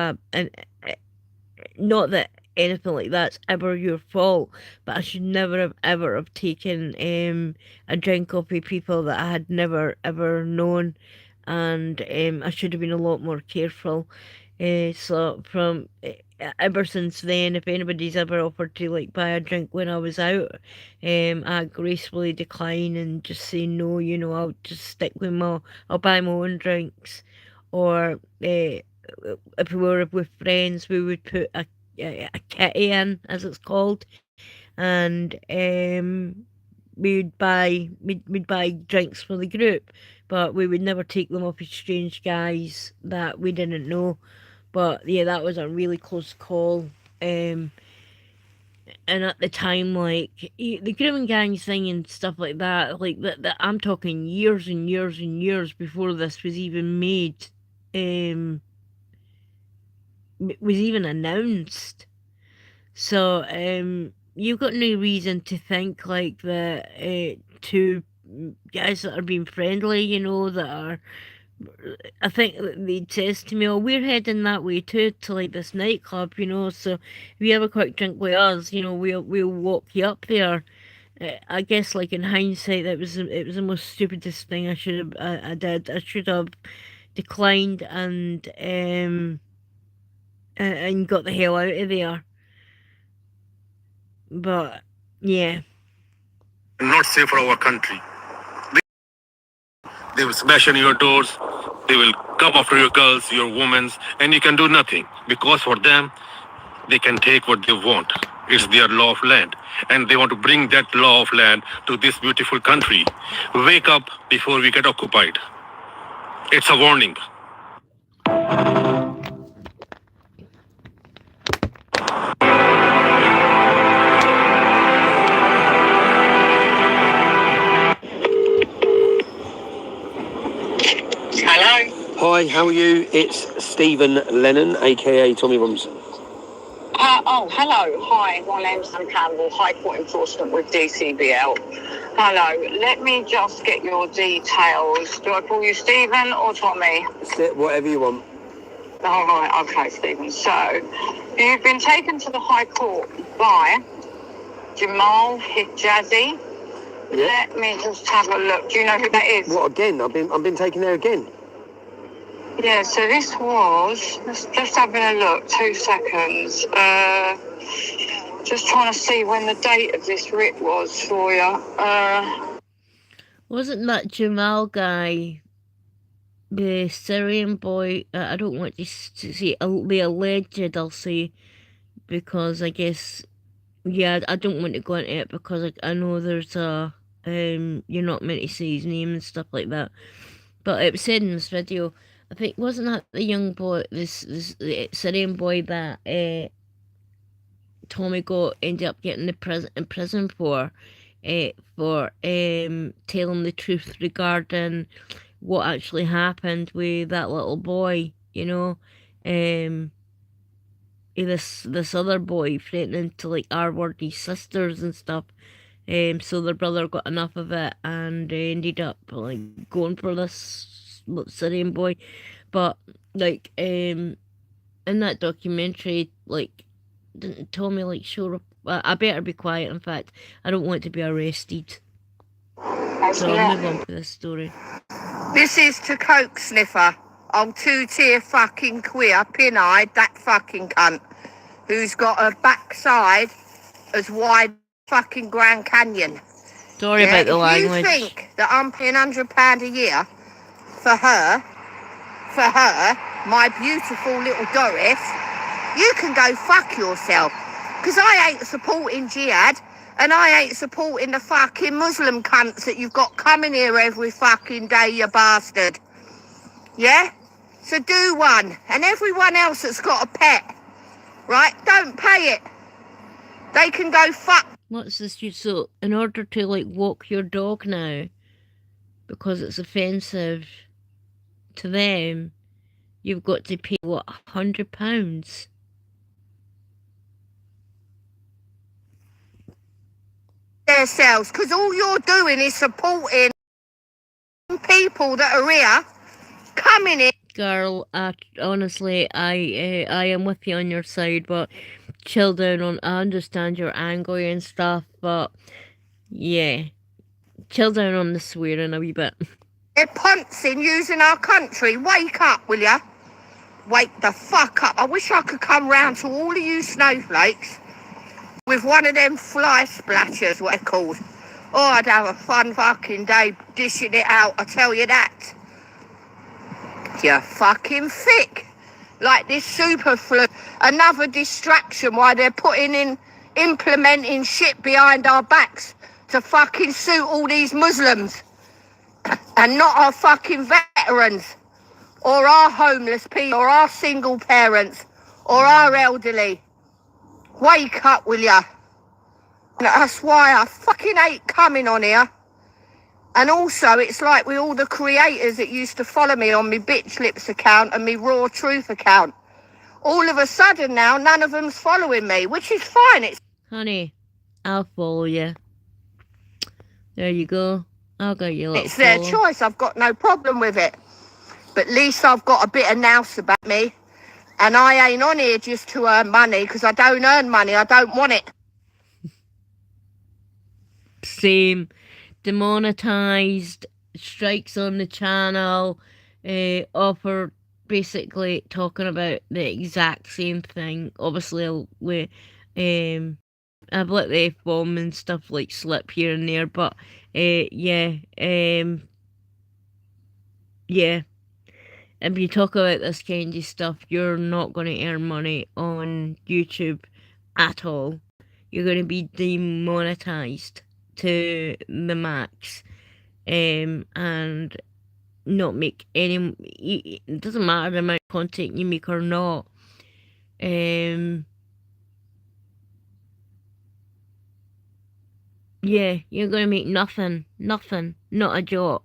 not that anything like that's ever your fault, but I should never have ever have taken a drink off of people that I had never ever known, and I should have been a lot more careful. So from ever since then, if anybody's ever offered to like buy a drink when I was out, I gracefully decline and just say no. You know, I'll just stick with I'll buy my own drinks, or if we were with friends, we would put a kitty in, as it's called, and we'd buy drinks for the group, but we would never take them off of strange guys that we didn't know. But yeah, that was a really close call. And at the time, like the grooming gangs thing and stuff like that, like that I'm talking years and years and years before this was even made, was even announced. So you've got no reason to think like that two guys that are being friendly, you know, that are. I think they says to me, "Oh, we're heading that way too, to like this nightclub, you know. So if you have a quick drink with us, you know, we'll walk you up there." I guess, like in hindsight, it was the most stupidest thing I did. I should have declined and got the hell out of there. But yeah, Not safe for our country. They will smash in your doors. They will come after your girls, your women, and you can do nothing because for them, they can take what they want. It's their law of land, and they want to bring that law of land to this beautiful country. Wake up before we get occupied. It's a warning. Hi, how are you? It's Stephen Lennon, aka Tommy Robinson. Oh, hello. Hi, my name's Sam Campbell, High Court Enforcement with DCBL. Hello, let me just get your details. Do I call you Stephen or Tommy? Whatever you want. All right, okay, Stephen. So, you've been taken to the High Court by Jamal Hijazi. Yeah. Let me just have a look. Do you know who that is? What again? I've been taken there again. Yeah, so this was, just having a look, 2 seconds. Just trying to see when the date of this writ was for you. wasn't that Jamal guy, the Syrian boy? I don't want to say the alleged, I'll say, because I guess, yeah, I don't want to go into it because I know there's a, you're not meant to say his name and stuff like that. But it was said in this video, I think, wasn't that the young boy, this Syrian boy that Tommy ended up getting in prison for telling the truth regarding what actually happened with that little boy, you know, this other boy threatening to like R-word his sisters and stuff. So their brother got enough of it and ended up like going for this Syrian boy. But like in that documentary, like didn't Tommy like show up? I better be quiet. In fact, I don't want to be arrested. So I'll move on to this story. This is to Coke Sniffer. I'm 2-tier fucking queer, pin-eyed, that fucking cunt, who's got a backside as wide fucking Grand Canyon. Sorry about the language. If you think that I'm paying £100 a year for her, my beautiful little Doris, you can go fuck yourself. Because I ain't supporting jihad, and I ain't supporting the fucking Muslim cunts that you've got coming here every fucking day, you bastard. Yeah? So do one. And everyone else that's got a pet, right, don't pay it. They can go fuck. What's this? So in order to like walk your dog now, because it's offensive to them, you've got to pay what, £100? Themselves, because all you're doing is supporting people that are here coming in. Girl, honestly, I am with you on your side, but chill down on. I understand you're angry and stuff, but yeah, chill down on the swearing a wee bit. They're pouncing using our country. Wake up, will ya? Wake the fuck up. I wish I could come round to all of you snowflakes with one of them fly splashers, what they're called. Oh, I'd have a fun fucking day dishing it out, I tell you that. You're fucking thick. Like this super flu. Another distraction while they're implementing shit behind our backs to fucking suit all these Muslims and not our fucking veterans or our homeless people or our single parents or our elderly. Wake up, will ya? That's why I fucking hate coming on here. And also, it's like with all the creators that used to follow me on my Bitch Lips account and my Raw Truth account. All of a sudden now, none of them's following me, which is fine. It's Honey, I'll follow you. There you go. I'll get you a little It's their follow. choice. I've got no problem with it. But at least I've got a bit of nous about me. And I ain't on here just to earn money, because I don't earn money. I don't want it. Same. Demonetized, strikes on the channel, offer basically talking about the exact same thing. Obviously, I've let the F-bomb and stuff like slip here and there, but yeah. If you talk about this kind of stuff, you're not going to earn money on YouTube at all. You're going to be demonetized to the max, and not make any. It doesn't matter the amount of content you make or not. Yeah, you're going to make nothing, not a jot.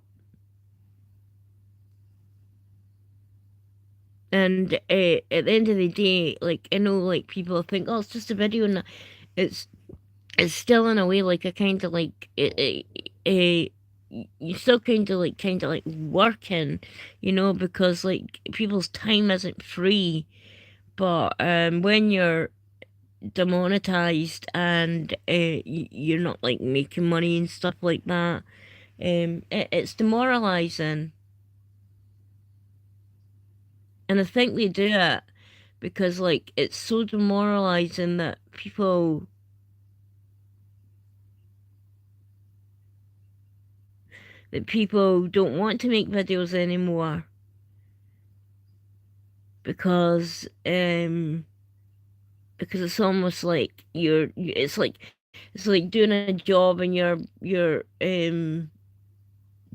And at the end of the day, like, I know, like, people think, oh, it's just a video, and it's still in a way like a kind of like you still kind of like working, you know, because like people's time isn't free. But when you're demonetized and you're not like making money and stuff like that, it's demoralizing. And I think they do it because like it's so demoralizing that people don't want to make videos anymore, because it's almost like it's like doing a job and you're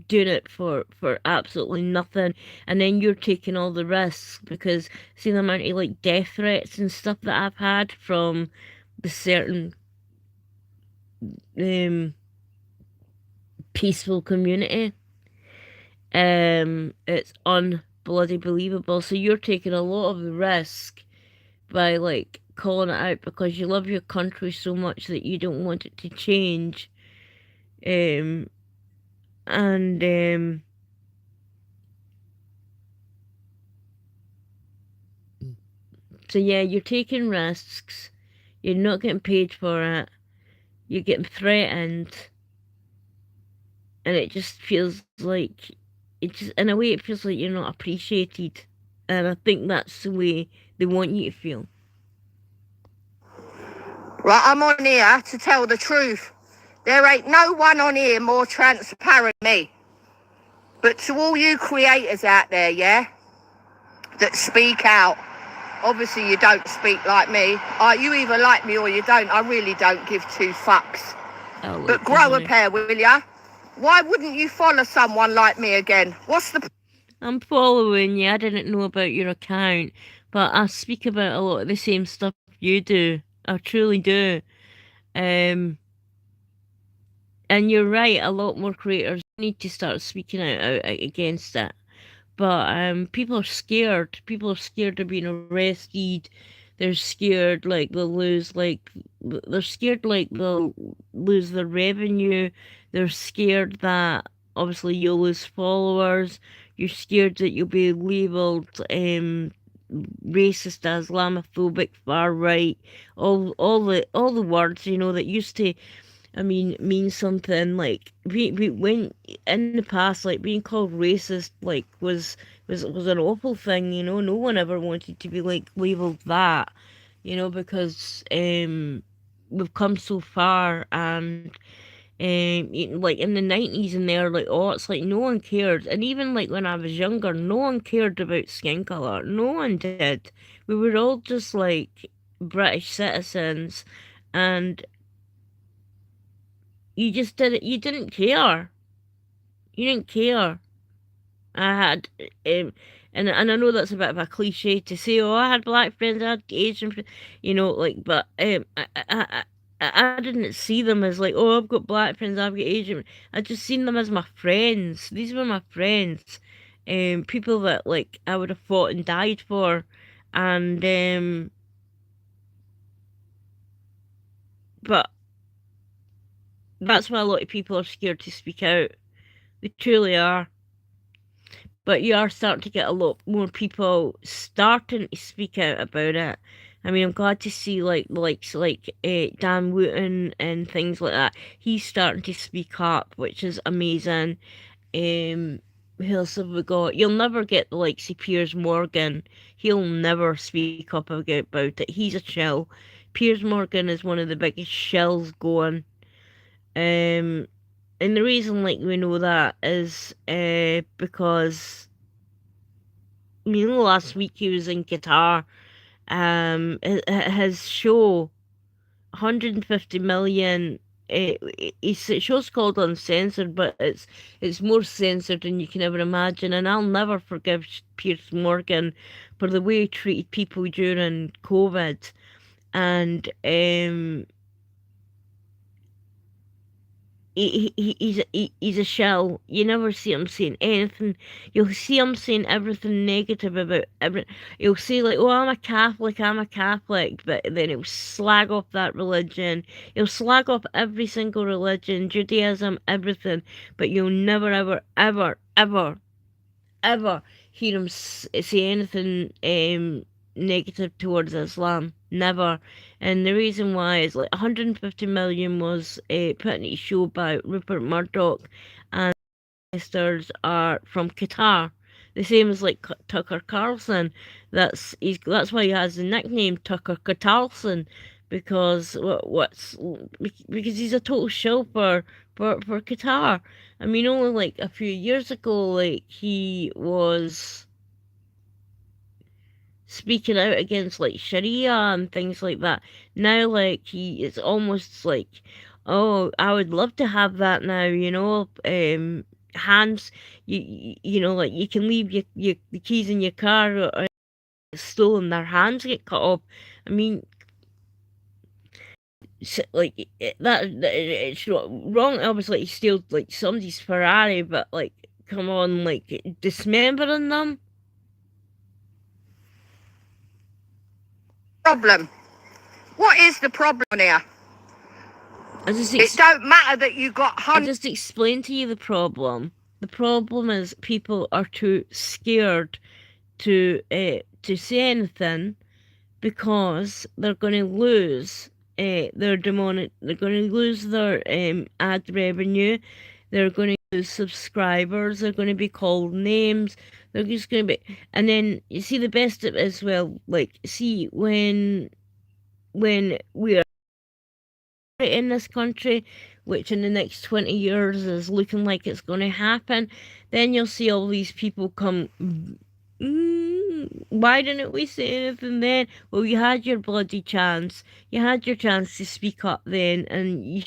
doing it for absolutely nothing, and then you're taking all the risks, because see the amount of like death threats and stuff that I've had from the certain peaceful community. It's unbloody believable. So you're taking a lot of the risk by like calling it out because you love your country so much that you don't want it to change. So yeah, you're taking risks. You're not getting paid for it. You're getting threatened. And it just feels like, in a way, it feels like you're not appreciated. And I think that's the way they want you to feel. Right, I'm on here to tell the truth. There ain't no one on here more transparent than me. But to all you creators out there, yeah, that speak out, obviously you don't speak like me. You either like me or you don't. I really don't give two fucks. Oh, but grow a pair, will ya? Why wouldn't you follow someone like me again? What's the... I'm following you. I didn't know about your account, but I speak about a lot of the same stuff you do. I truly do. And you're right, a lot more creators need to start speaking out against it. But people are scared. People are scared of being arrested. They're scared like they'll lose their revenue. They're scared that obviously you'll lose followers. You're scared that you'll be labelled racist, Islamophobic, far right, all the words, you know, that used to, I mean something. Like when in the past, like being called racist like was an awful thing, you know. No one ever wanted to be like labelled that, you know, because we've come so far. And like in the 90s and there, like, oh, it's like no one cared. And even like when I was younger, no one cared about skin colour. No one did. We were all just like British citizens, and you just didn't. You didn't care. You didn't care. I had, and I know that's a bit of a cliche to say. Oh, I had black friends, I had Asian friends, you know, like. But I didn't see them as like, oh, I've got black friends, I've got Asian. I just seen them as my friends. These were my friends, people that like I would have fought and died for, and but that's why a lot of people are scared to speak out. They truly are. But you are starting to get a lot more people starting to speak out about it. I mean, I'm glad to see like Dan Wooten and things like that. He's starting to speak up, which is amazing. Who else have we got? You'll never get the likes of Piers Morgan. He'll never speak up about it. He's a shill. Piers Morgan is one of the biggest shills going. And the reason, like, we know that is because, you know, last week he was in Qatar. His show, 150 million. His show's called Uncensored, but it's more censored than you can ever imagine. And I'll never forgive Piers Morgan for the way he treated people during COVID. And he's a shell. You never see him saying anything. You'll see him saying everything negative about everything. He'll say like, oh, I'm a Catholic, but then he'll slag off that religion. He'll slag off every single religion, Judaism, everything, but you'll never, ever, ever, ever, ever hear him say anything negative towards Islam. Never. And the reason why is like 150 million was put in a show by Rupert Murdoch, and investors are from Qatar. The same as like Tucker Carlson. That's why he has the nickname Tucker Carlson, because because he's a total shill for Qatar. I mean, only like a few years ago, like he was speaking out against like Sharia and things like that. Now, like it's almost like, oh, I would love to have that now. You know, hands. You know, like you can leave the keys in your car or stolen, their hands get cut off. I mean, like it's wrong. Obviously, you steal like somebody's Ferrari, but like, come on, like dismembering them. Problem. What is the problem here? It don't matter that you got I just explained to you the problem. The problem is people are too scared to say anything because they're going to lose their demonic. They're going to lose their ad revenue. They're going to lose subscribers. They're going to be called names. They're just going to be, and then you see the best of it as well. Like, see when we are in this country, which in the next 20 years is looking like it's going to happen, then you'll see all these people come. Why didn't we say anything then? Well, you had your bloody chance. You had your chance to speak up then, and you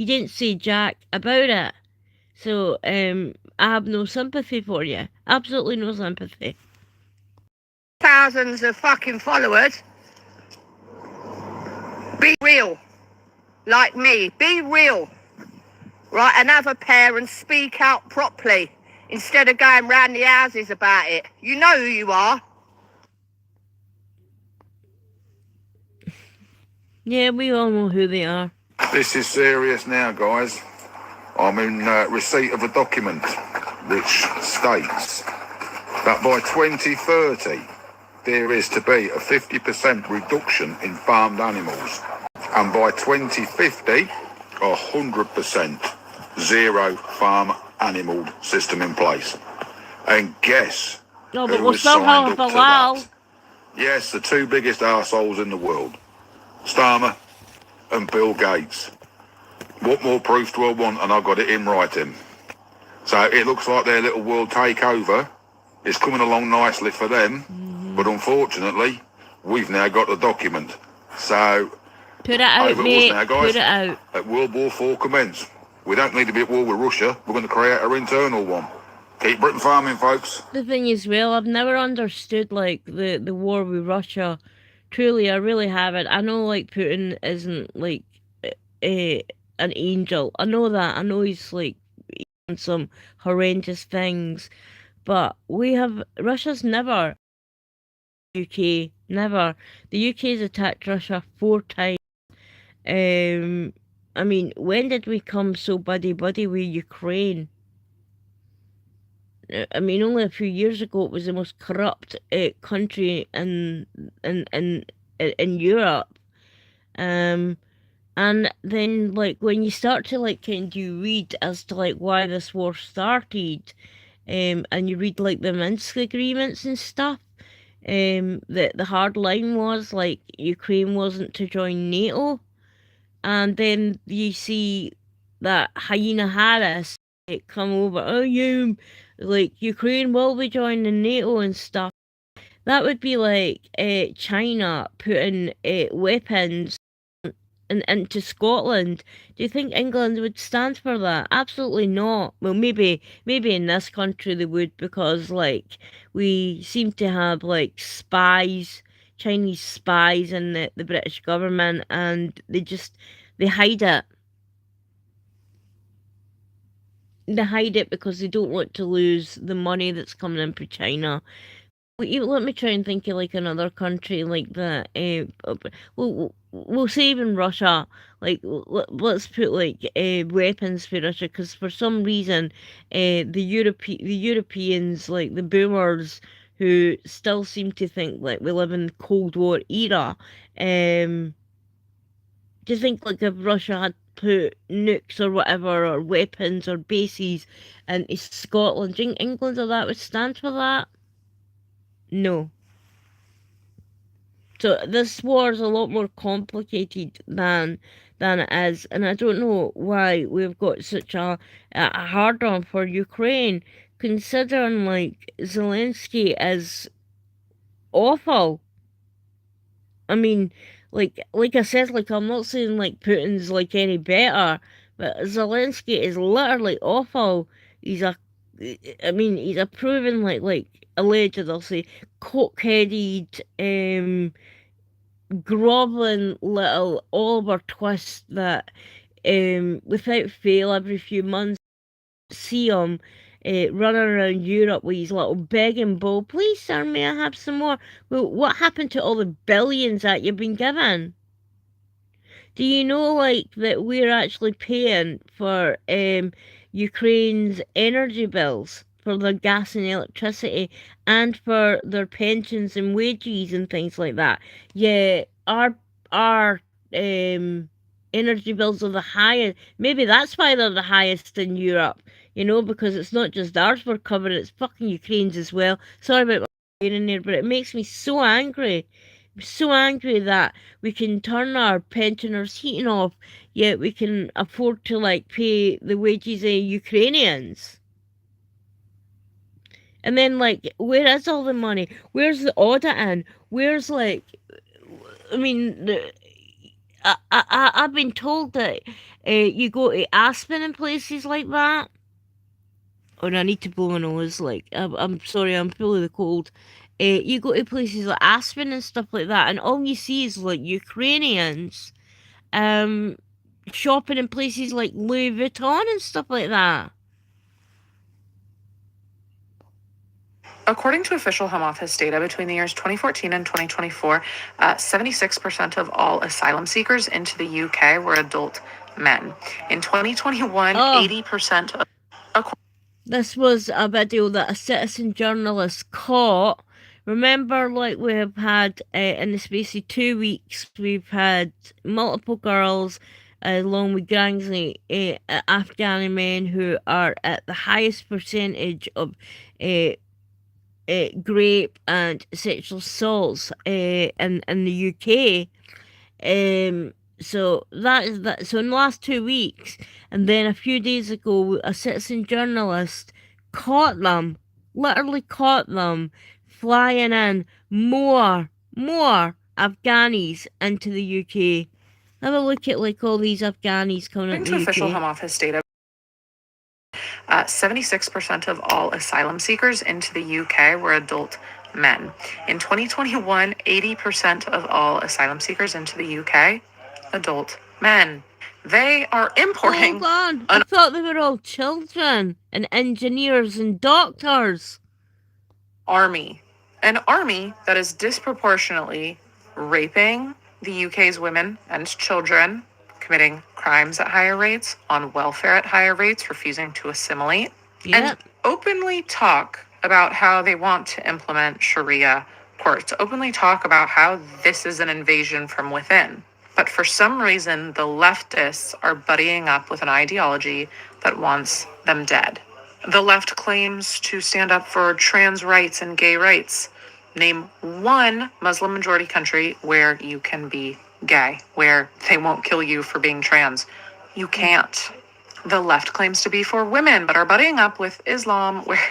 didn't say jack about it. So, I have no sympathy for you. Absolutely no sympathy. Thousands of fucking followers. Be real. Like me. Be real. Right? And have a pair and speak out properly instead of going round the houses about it. You know who you are. Yeah, we all know who they are. This is serious now, guys. I'm in receipt of a document which states that by 2030 there is to be a 50% reduction in farmed animals, and by 2050 100% zero farm animal system in place. And guess no, but who we'll has still signed have up a to while. that? Yes, the two biggest arseholes in the world, Starmer and Bill Gates. What more proof do I want? And I got it in writing. So it looks like their little world takeover is coming along nicely for them. But unfortunately, we've now got the document. So put it out, over mate. us now, guys. Put it out. At World War IV commence. We don't need to be at war with Russia. We're going to create our internal one. Keep Britain farming, folks. The thing is, well, I've never understood like the war with Russia. Truly, I really haven't. I know like Putin isn't like an angel. I know that. I know he's like done some horrendous things, but Russia's never. UK never. The UK's attacked Russia 4 times. I mean, when did we come so buddy with Ukraine? I mean, only a few years ago it was the most corrupt country in Europe. And then like when you start to like kind of read as to like why this war started, and you read like the Minsk agreements and stuff, the hard line was like Ukraine wasn't to join NATO, and then you see that Hyena Harris come over, oh you like Ukraine will be joining NATO and stuff. That would be like China putting weapons into Scotland. Do you think England would stand for that? Absolutely not. Well, maybe in this country they would, because like we seem to have like spies, Chinese spies in the British government, and they hide it. They hide it because they don't want to lose the money that's coming in from China. Let me try and think of like another country like that. We'll say even Russia. Like let's put like weapons for Russia, because for some reason the Europeans, like the boomers, who still seem to think like we live in the Cold War era. Do you think like if Russia had put nukes or whatever, or weapons or bases into Scotland, do you think England or that would stand for that? No. So this war is a lot more complicated than it is, and I don't know why we've got such a hard on for Ukraine, considering like Zelensky is awful. I mean, like I said, like I'm not saying like Putin's like any better, but Zelensky is literally awful. He's a proven like alleged, I'll say, coke-headed, groveling little Oliver Twist that without fail every few months see him running around Europe with his little begging bowl, please sir, may I have some more? Well, what happened to all the billions that you've been given? Do you know like that we're actually paying for Ukraine's energy bills, for their gas and electricity, and for their pensions and wages and things like that? Yeah, our energy bills are the highest. Maybe that's why they're the highest in Europe, you know, because it's not just ours we're covering, it's fucking Ukraine's as well. Sorry about my in there, but it makes me so angry. I'm so angry that we can turn our pensioners' heating off, yet we can afford to like pay the wages of Ukrainians. And then like, where is all the money? Where's the auditing? Where's like, I mean, I've been told that you go to Aspen and places like that. Oh, and I need to blow my nose. Like, I'm sorry, I'm full of the cold. You go to places like Aspen and stuff like that, and all you see is like Ukrainians shopping in places like Louis Vuitton and stuff like that. According to official Home Office data, between the years 2014 and 2024, 76% of all asylum seekers into the UK were adult men. In 2021, 80% of... This was a video that a citizen journalist caught. Remember, like we have had in the space of 2 weeks, we've had multiple girls along with gangs of Afghani men who are at the highest percentage of rape and sexual assaults in the UK. So that is that. So in the last 2 weeks, and then a few days ago, a citizen journalist caught them, literally caught them, flying in more Afghanis into the UK. Have a look at like all these Afghanis coming into the UK. According to official Home Office data, 76% of all asylum seekers into the UK were adult men. In 2021, 80% of all asylum seekers into the UK, adult men. They are importing. Hold on. I thought they were all children and engineers and doctors. Army. An army that is disproportionately raping the UK's women and children, committing crimes at higher rates, on welfare at higher rates, refusing to assimilate, and openly talk about how they want to implement Sharia courts, openly talk about how this is an invasion from within. But for some reason, the leftists are buddying up with an ideology that wants them dead. The left claims to stand up for trans rights and gay rights. Name one Muslim majority country where you can be gay, where they won't kill you for being trans. You can't. The left claims to be for women, but are buddying up with Islam, where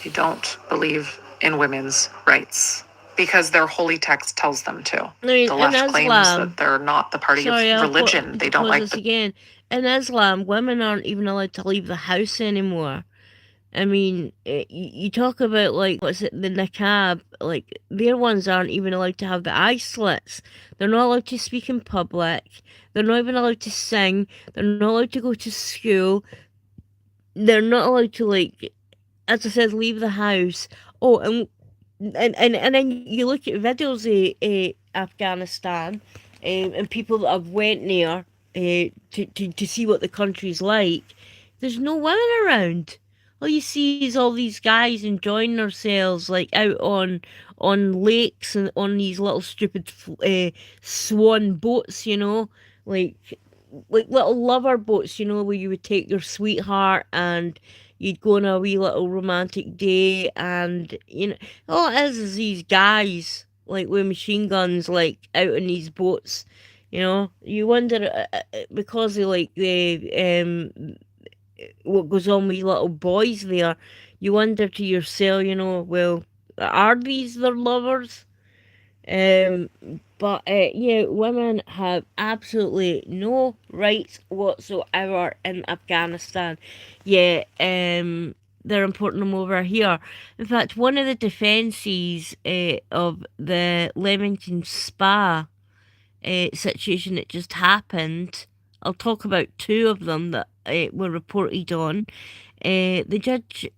they don't believe in women's rights because their holy text tells them to. The left claims that they're not the party of religion. They don't like again. In Islam, women aren't even allowed to leave the house anymore. I mean, you talk about, like, what's it, the niqab, like, their ones aren't even allowed to have the eye slits. They're not allowed to speak in public. They're not even allowed to sing. They're not allowed to go to school. They're not allowed to, like, as I said, leave the house. Oh, and then you look at videos of Afghanistan and people that have went there to see what the country's like. There's no women around. All you see is all these guys enjoying themselves, like out on lakes and on these little stupid swan boats, you know, like little lover boats, you know, where you would take your sweetheart and you'd go on a wee little romantic day, and you know, all it is these guys like with machine guns, like out on these boats. You know, you wonder because of like the what goes on with little boys there, you wonder to yourself, you know, well, are these their lovers? But yeah, women have absolutely no rights whatsoever in Afghanistan. Yeah, they're importing them over here. In fact, one of the defences of the Leamington Spa situation that just happened, I'll talk about two of them that were reported on. The judge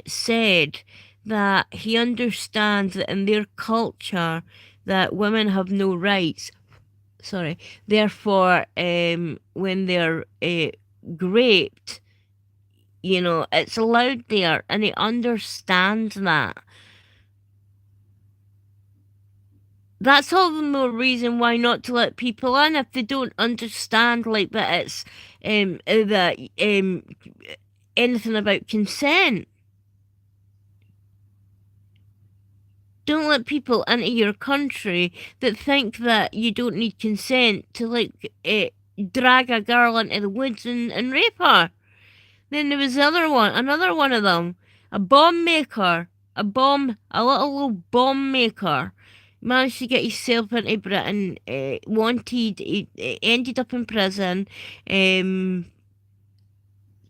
said that he understands that in their culture that women have no rights. Therefore, when they're raped, you know, it's allowed there, and he understands that. That's all the more reason why not to let people in if they don't understand, like, that it's anything about consent. Don't let people into your country that think that you don't need consent to, like, drag a girl into the woods and rape her. Then there was another one of them, a bomb maker, a little bomb maker. Managed to get himself into Britain, ended up in prison,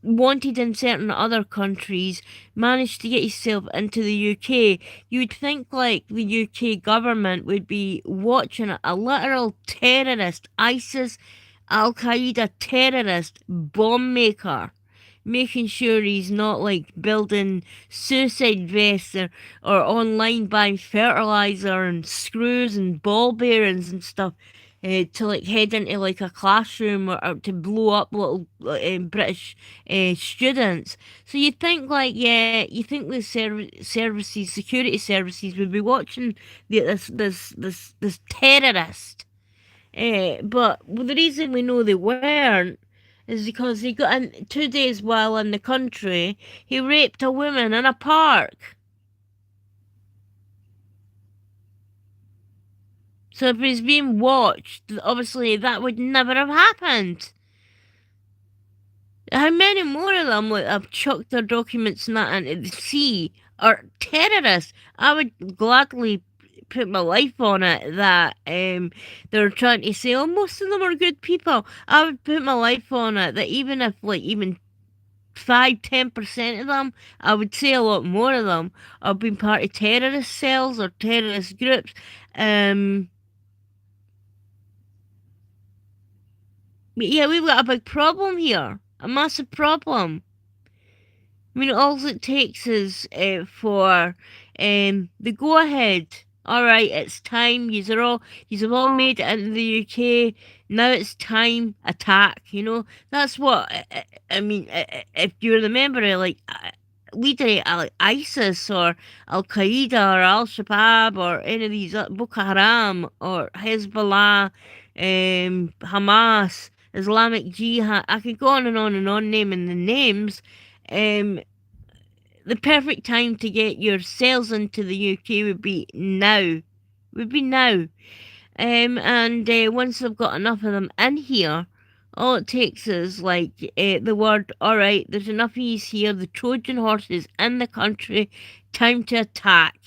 wanted in certain other countries, managed to get himself into the UK. You would think like the UK government would be watching a literal terrorist, ISIS, Al-Qaeda terrorist bomb maker, making sure he's not like building suicide vests or online buying fertilizer and screws and ball bearings and stuff to like head into like a classroom or to blow up little British students. So you think like, yeah, you think the security services would be watching this terrorist. But the reason we know they weren't is because he got in 2 days while in the country, he raped a woman in a park. So if he's being watched, obviously that would never have happened. How many more of them like have chucked their documents and that into the sea are terrorists? I would gladly put my life on it that they're trying to say, oh, most of them are good people. I would put my life on it that even if like even 5-10% of them, I would say a lot more of them, have been part of terrorist cells or terrorist groups. But yeah, we've got a big problem here, a massive problem. I mean, all it takes is for the go-ahead. All right, it's time. You've all made it into the UK. Now it's time, attack. You know, that's what I mean. If you remember, like leader like ISIS or Al Qaeda or Al Shabaab or any of these Boko Haram or Hezbollah, Hamas, Islamic Jihad. I could go on and on and on naming the names. The perfect time to get your sales into the UK would be now. And once they've got enough of them in here, all it takes is like the word, all right, there's enough of these here, the Trojan horses in the country, time to attack.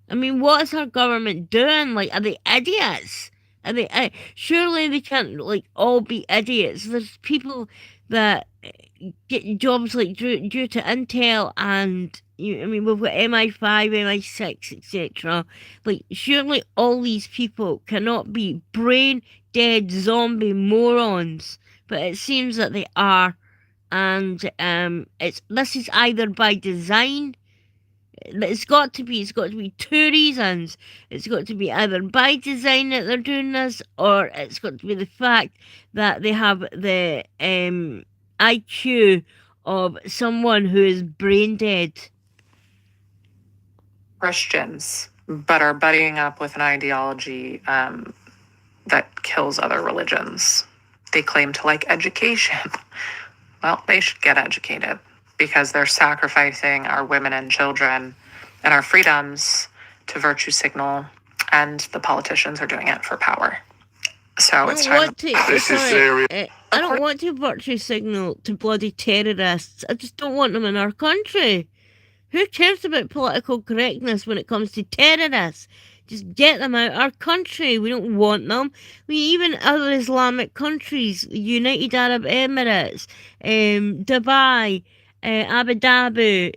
I mean, what is our government doing? Like, are they idiots? Are they? Surely they can't like all be idiots. There's people that get jobs like due to Intel, and I mean we've got MI5, MI6, etc. Like, surely all these people cannot be brain dead zombie morons, but it seems that they are, and this is either by design. It's got to be two reasons. It's got to be either by design that they're doing this, or it's got to be the fact that they have the IQ of someone who is brain dead. Christians, but are buddying up with an ideology that kills other religions. They claim to like education. Well, they should get educated, because they're sacrificing our women and children and our freedoms to virtue signal, and the politicians are doing it for power. So it's time. This is serious. I don't want to virtue signal to bloody terrorists. I just don't want them in our country. Who cares about political correctness when it comes to terrorists? Just get them out of our country. We don't want them. Even other Islamic countries, United Arab Emirates, Dubai, Abu Dhabi,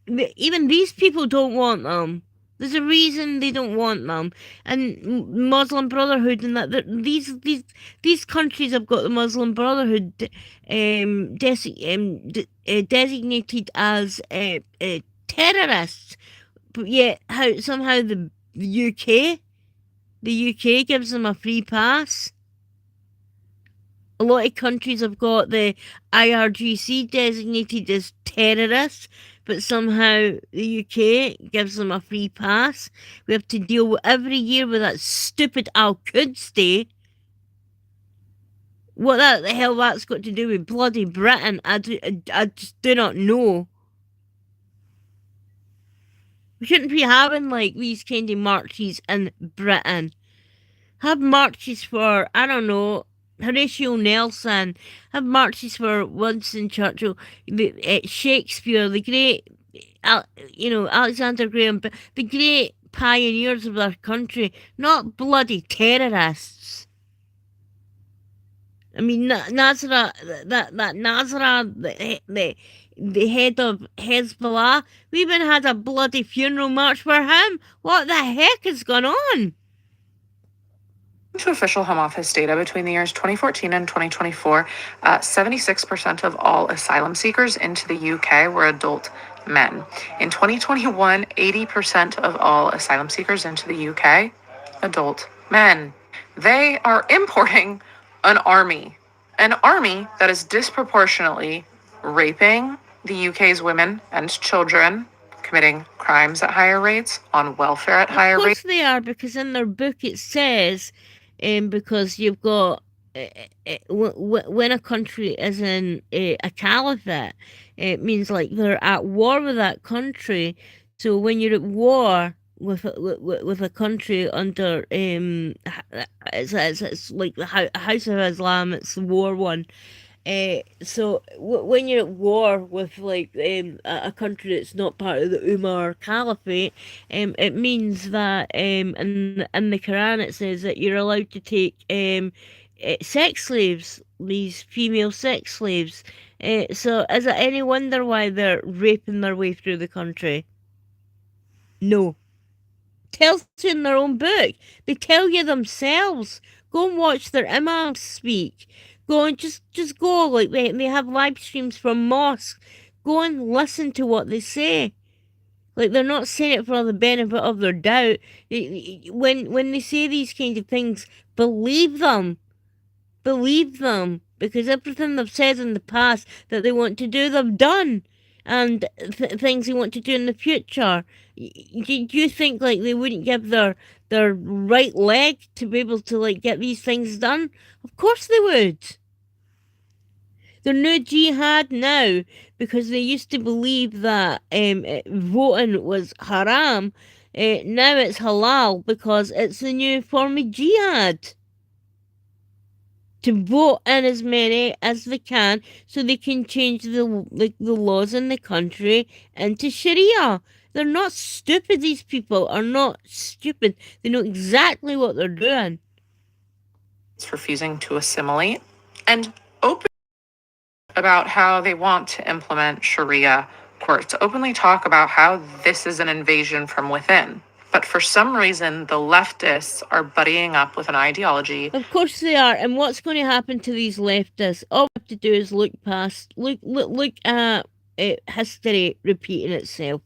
even these people don't want them. There's a reason they don't want them. And Muslim Brotherhood and that, these countries have got the Muslim Brotherhood designated as terrorists. But yet, somehow the UK gives them a free pass. A lot of countries have got the IRGC designated as terrorists, but somehow the UK gives them a free pass. We have to deal with every year with that stupid Al-Quds Day. What the hell that's got to do with bloody Britain, I just do not know. We shouldn't be having like these kind of marches in Britain. Have marches for, I don't know, Horatio Nelson. Have marches for Winston Churchill, Shakespeare, the great, Alexander Graham, the great pioneers of our country, not bloody terrorists. I mean, Nasrallah, that Nasrallah, the head of Hezbollah, we even had a bloody funeral march for him. What the heck has gone on? To official Home Office data between the years 2014 and 2024, 76% of all asylum seekers into the UK were adult men. In 2021, 80% of all asylum seekers into the UK, adult men. They are importing an army that is disproportionately raping the UK's women and children, committing crimes at higher rates, on welfare at higher rates. Of course they are, because in their book it says, because you've got, when a country is in a caliphate, it means like they're at war with that country. So when you're at war with a country under, it's like the House of Islam, it's the war one. So when you're at war with like a country that's not part of the Umar Caliphate, it means that in the Quran it says that you're allowed to take sex slaves, these female sex slaves. So is it any wonder why they're raping their way through the country? No. Tells you in their own book. They tell you themselves. Go and watch their imams speak. Go and just go, like they have live streams from mosques. Go and listen to what they say. Like, they're not saying it for the benefit of their doubt. When they say these kinds of things, believe them. Believe them. Because everything they've said in the past that they want to do, they've done. And things they want to do in the future. Do you think, like, they wouldn't give their right leg to be able to, like, get these things done? Of course they would. There's no jihad now because they used to believe that voting was haram. Now it's halal because it's the new form of jihad. To vote in as many as they can so they can change the laws in the country into Sharia. They're not stupid, these people are not stupid. They know exactly what they're doing. It's refusing to assimilate and open about how they want to implement Sharia courts, openly talk about how this is an invasion from within. But for some reason, the leftists are buddying up with an ideology. Of course they are. And what's going to happen to these leftists? All we have to do is look at history repeating itself.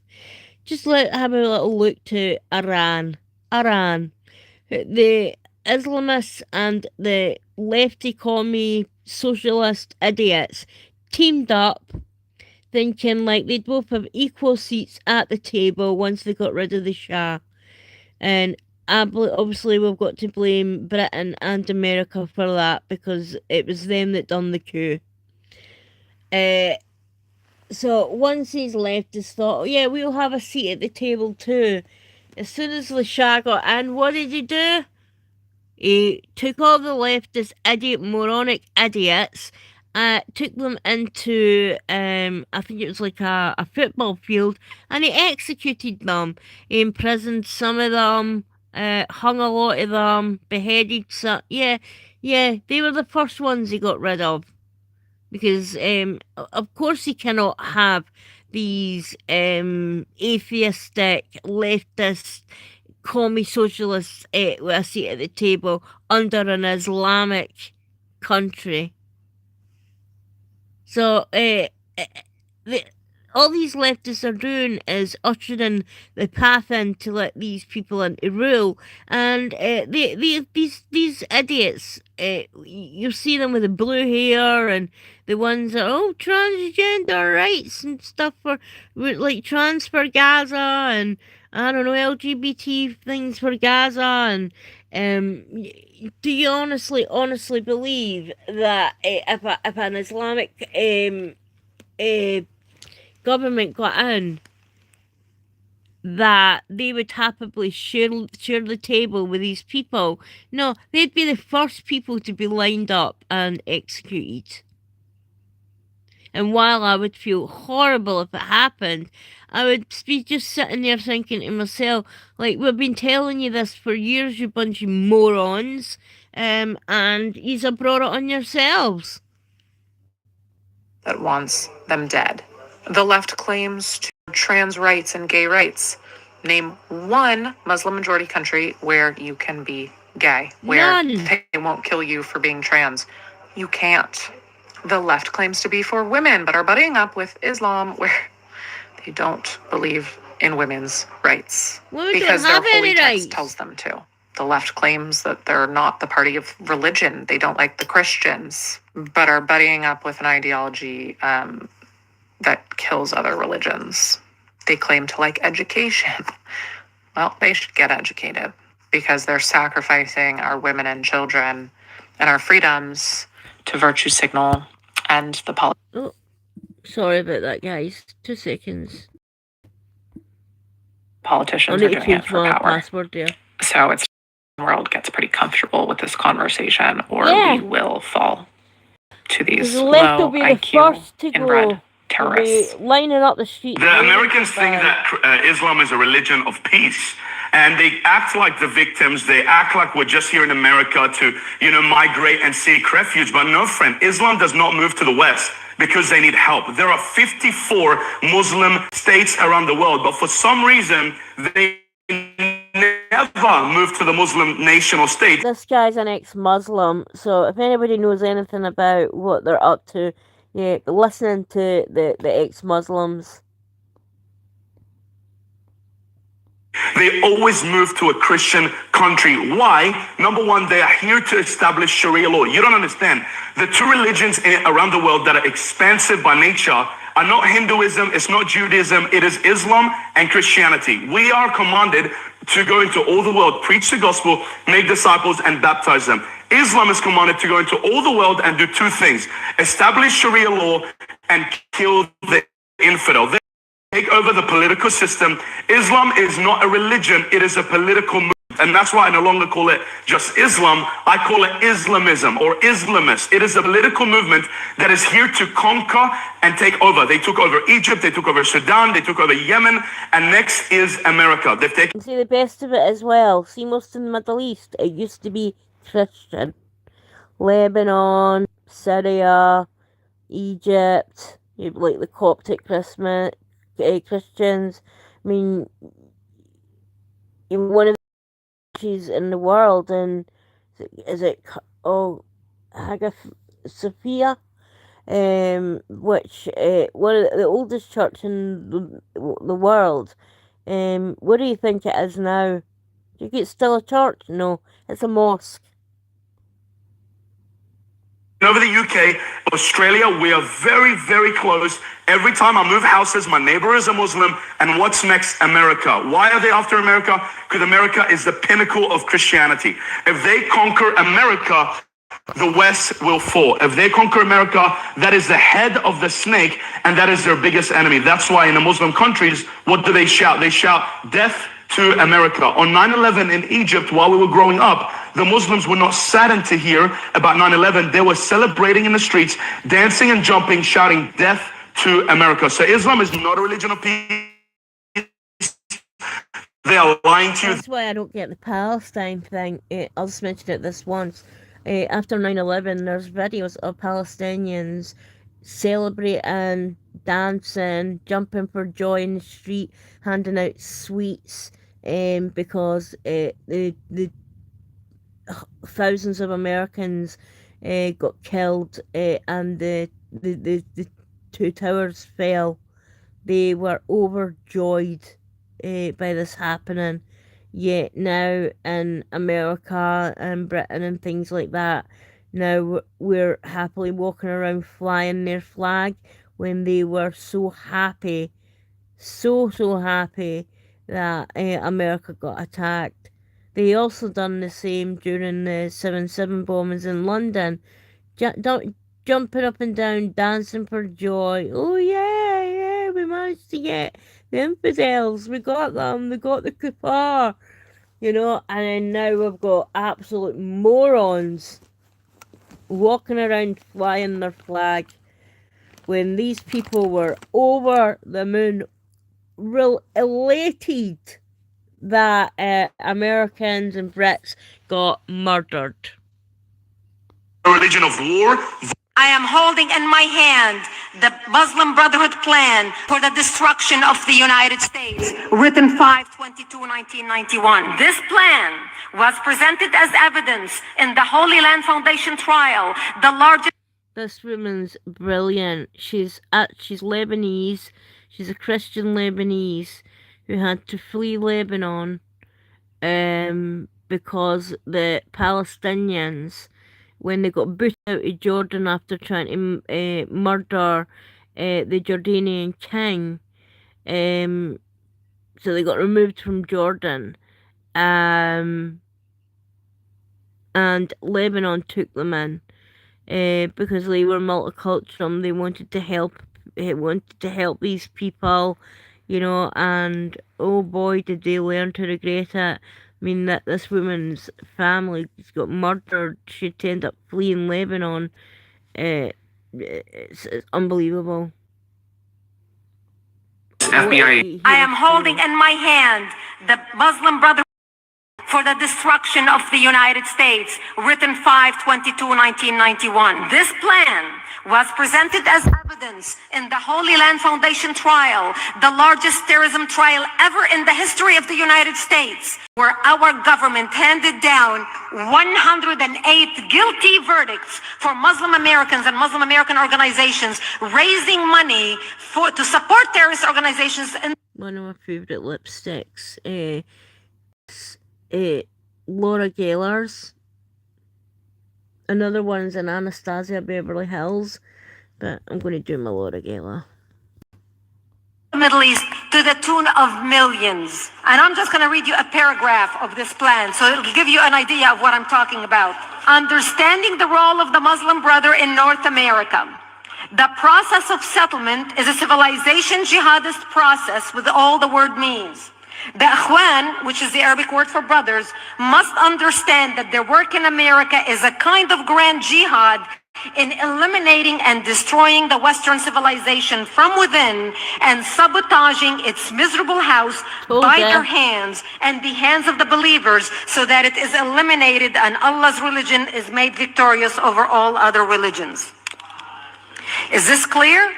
Just have a little look to Iran. The Islamists and the lefty commie socialist idiots teamed up, thinking like they'd both have equal seats at the table once they got rid of the Shah. And obviously we've got to blame Britain and America for that because it was them that done the coup. So once these leftists thought, oh yeah, we'll have a seat at the table too. As soon as the Shah got in, what did he do? He took all the leftist moronic idiots, took them into, I think it was like a football field, and he executed them. He imprisoned some of them, hung a lot of them, beheaded some. Yeah, they were the first ones he got rid of. Because, of course, he cannot have these atheistic, leftist, commie socialists with a seat at the table under an Islamic country. So, all these leftists are doing is ushering the path in to let these people into rule. And these idiots, you see them with the blue hair and the ones that, transgender rights and stuff for, like, trans for Gaza and, I don't know, LGBT things for Gaza. And do you honestly believe that if an Islamic government got in, that they would happily share the table with these people? No, they'd be the first people to be lined up and executed. And while I would feel horrible if it happened, I would be just sitting there thinking to myself, like, we've been telling you this for years, you bunch of morons, and yous have brought it on yourselves. That wants them dead. The left claims to trans rights and gay rights. Name one Muslim majority country where you can be gay, where they won't kill you for being trans. You can't. The left claims to be for women, but are buddying up with Islam, where they don't believe in women's rights because their holy text tells them to. The left claims that they're not the party of religion. They don't like the Christians, but are buddying up with an ideology that kills other religions. They claim to like education. Well, they should get educated because they're sacrificing our women and children and our freedoms to virtue signal and the politics. Oh, sorry about that, guys. 2 seconds. Politicians are doing it for power. Password there. So it's the world gets pretty comfortable with this conversation, or we will fall to these low IQ inbred terrorists. Lining up the streets. The Americans think that Islam is a religion of peace. And they act like the victims. They act like we're just here in America to, migrate and seek refuge. But no, friend, Islam does not move to the West because they need help. There are 54 Muslim states around the world, but for some reason, they never move to the Muslim nation or state. This guy's an ex-Muslim, so if anybody knows anything about what they're up to, yeah, listening to the ex-Muslims. They always move to a Christian country. Why? Number one, they are here to establish Sharia law. You don't understand. The two religions around the world that are expansive by nature are not Hinduism, it's not Judaism, it is Islam and Christianity. We are commanded to go into all the world, preach the gospel, make disciples, and baptize them. Islam is commanded to go into all the world and do two things: establish Sharia law and kill the infidel. They take over the political system. Islam is not a religion, it is a political movement. And that's why I no longer call it just Islam, I call it Islamism or Islamist. It is a political movement that is here to conquer and take over. They took over Egypt, they took over Sudan, they took over Yemen, and next is America. They've taken... See, the best of it as well, see, most in the Middle East, it used to be Christian. Lebanon, Syria, Egypt, like the Coptic Christians. I mean, one of the countries in the world, and is it Hagia Sophia, which one of the oldest church in the world. What do you think it is now? Do you think it's still a church? No, it's a mosque. Over the UK, Australia, we are very, very close. Every time I move houses, my neighbor is a Muslim. And what's next? America. Why are they after America? Because America is the pinnacle of Christianity. If they conquer America, the West will fall. If they conquer America, that is the head of the snake, and that is their biggest enemy. That's why in the Muslim countries, what do they shout? They shout, "Death to America." On 9/11 in Egypt, while we were growing up, the Muslims were not saddened to hear about 9/11. They were celebrating in the streets, dancing and jumping, shouting, "Death to America." So Islam is not a religion of peace. They are lying to you. That's why I don't get the Palestine thing. I'll just mention it this once. After 9/11, there's videos of Palestinians celebrating, dancing, jumping for joy in the street, handing out sweets, because the thousands of Americans got killed, and the two towers fell. They were overjoyed by this happening. Yet now in America and Britain and things like that, now we're happily walking around flying their flag when they were so happy, so happy that America got attacked. They also done the same during the 7/7 bombings in London, jumping up and down, dancing for joy. Oh yeah, we managed to get the infidels, we got them, we got the kuffar, and then now we've got absolute morons walking around flying their flag when these people were over the moon, real elated that Americans and Brits got murdered. A religion of war. I am holding in my hand the Muslim Brotherhood plan for the destruction of the United States, written 5/22/1991. This plan was presented as evidence in the Holy Land Foundation trial, the largest... This woman's brilliant. She's Lebanese. She's a Christian Lebanese who had to flee Lebanon because the Palestinians, when they got booted out of Jordan after trying to murder the Jordanian king, so they got removed from Jordan, and Lebanon took them in because they were multicultural. They wanted to help these people, and oh boy, did they learn to regret it. I mean, that this woman's family got murdered. She ended up fleeing Lebanon. It's unbelievable. FBI. I am holding in my hand the Muslim Brotherhood for the destruction of the United States, written 5/22/1991. This plan was presented as evidence in the Holy Land Foundation trial, the largest terrorism trial ever in the history of the United States, where our government handed down 108 guilty verdicts for Muslim Americans and Muslim American organizations raising money to support terrorist organizations. One of my favourite lipsticks. Laura Gaylor's. Another one's an Anastasia Beverly Hills, but I'm going to do my Laura Gaylor. The Middle East to the tune of millions. And I'm just going to read you a paragraph of this plan, so it'll give you an idea of what I'm talking about. Understanding the role of the Muslim Brother in North America. The process of settlement is a civilization jihadist process with all the word means. The Ikhwan, which is the Arabic word for brothers, must understand that their work in America is a kind of grand jihad in eliminating and destroying the Western civilization from within and sabotaging its miserable house by their hands and the hands of the believers, so that it is eliminated and Allah's religion is made victorious over all other religions. Is this clear?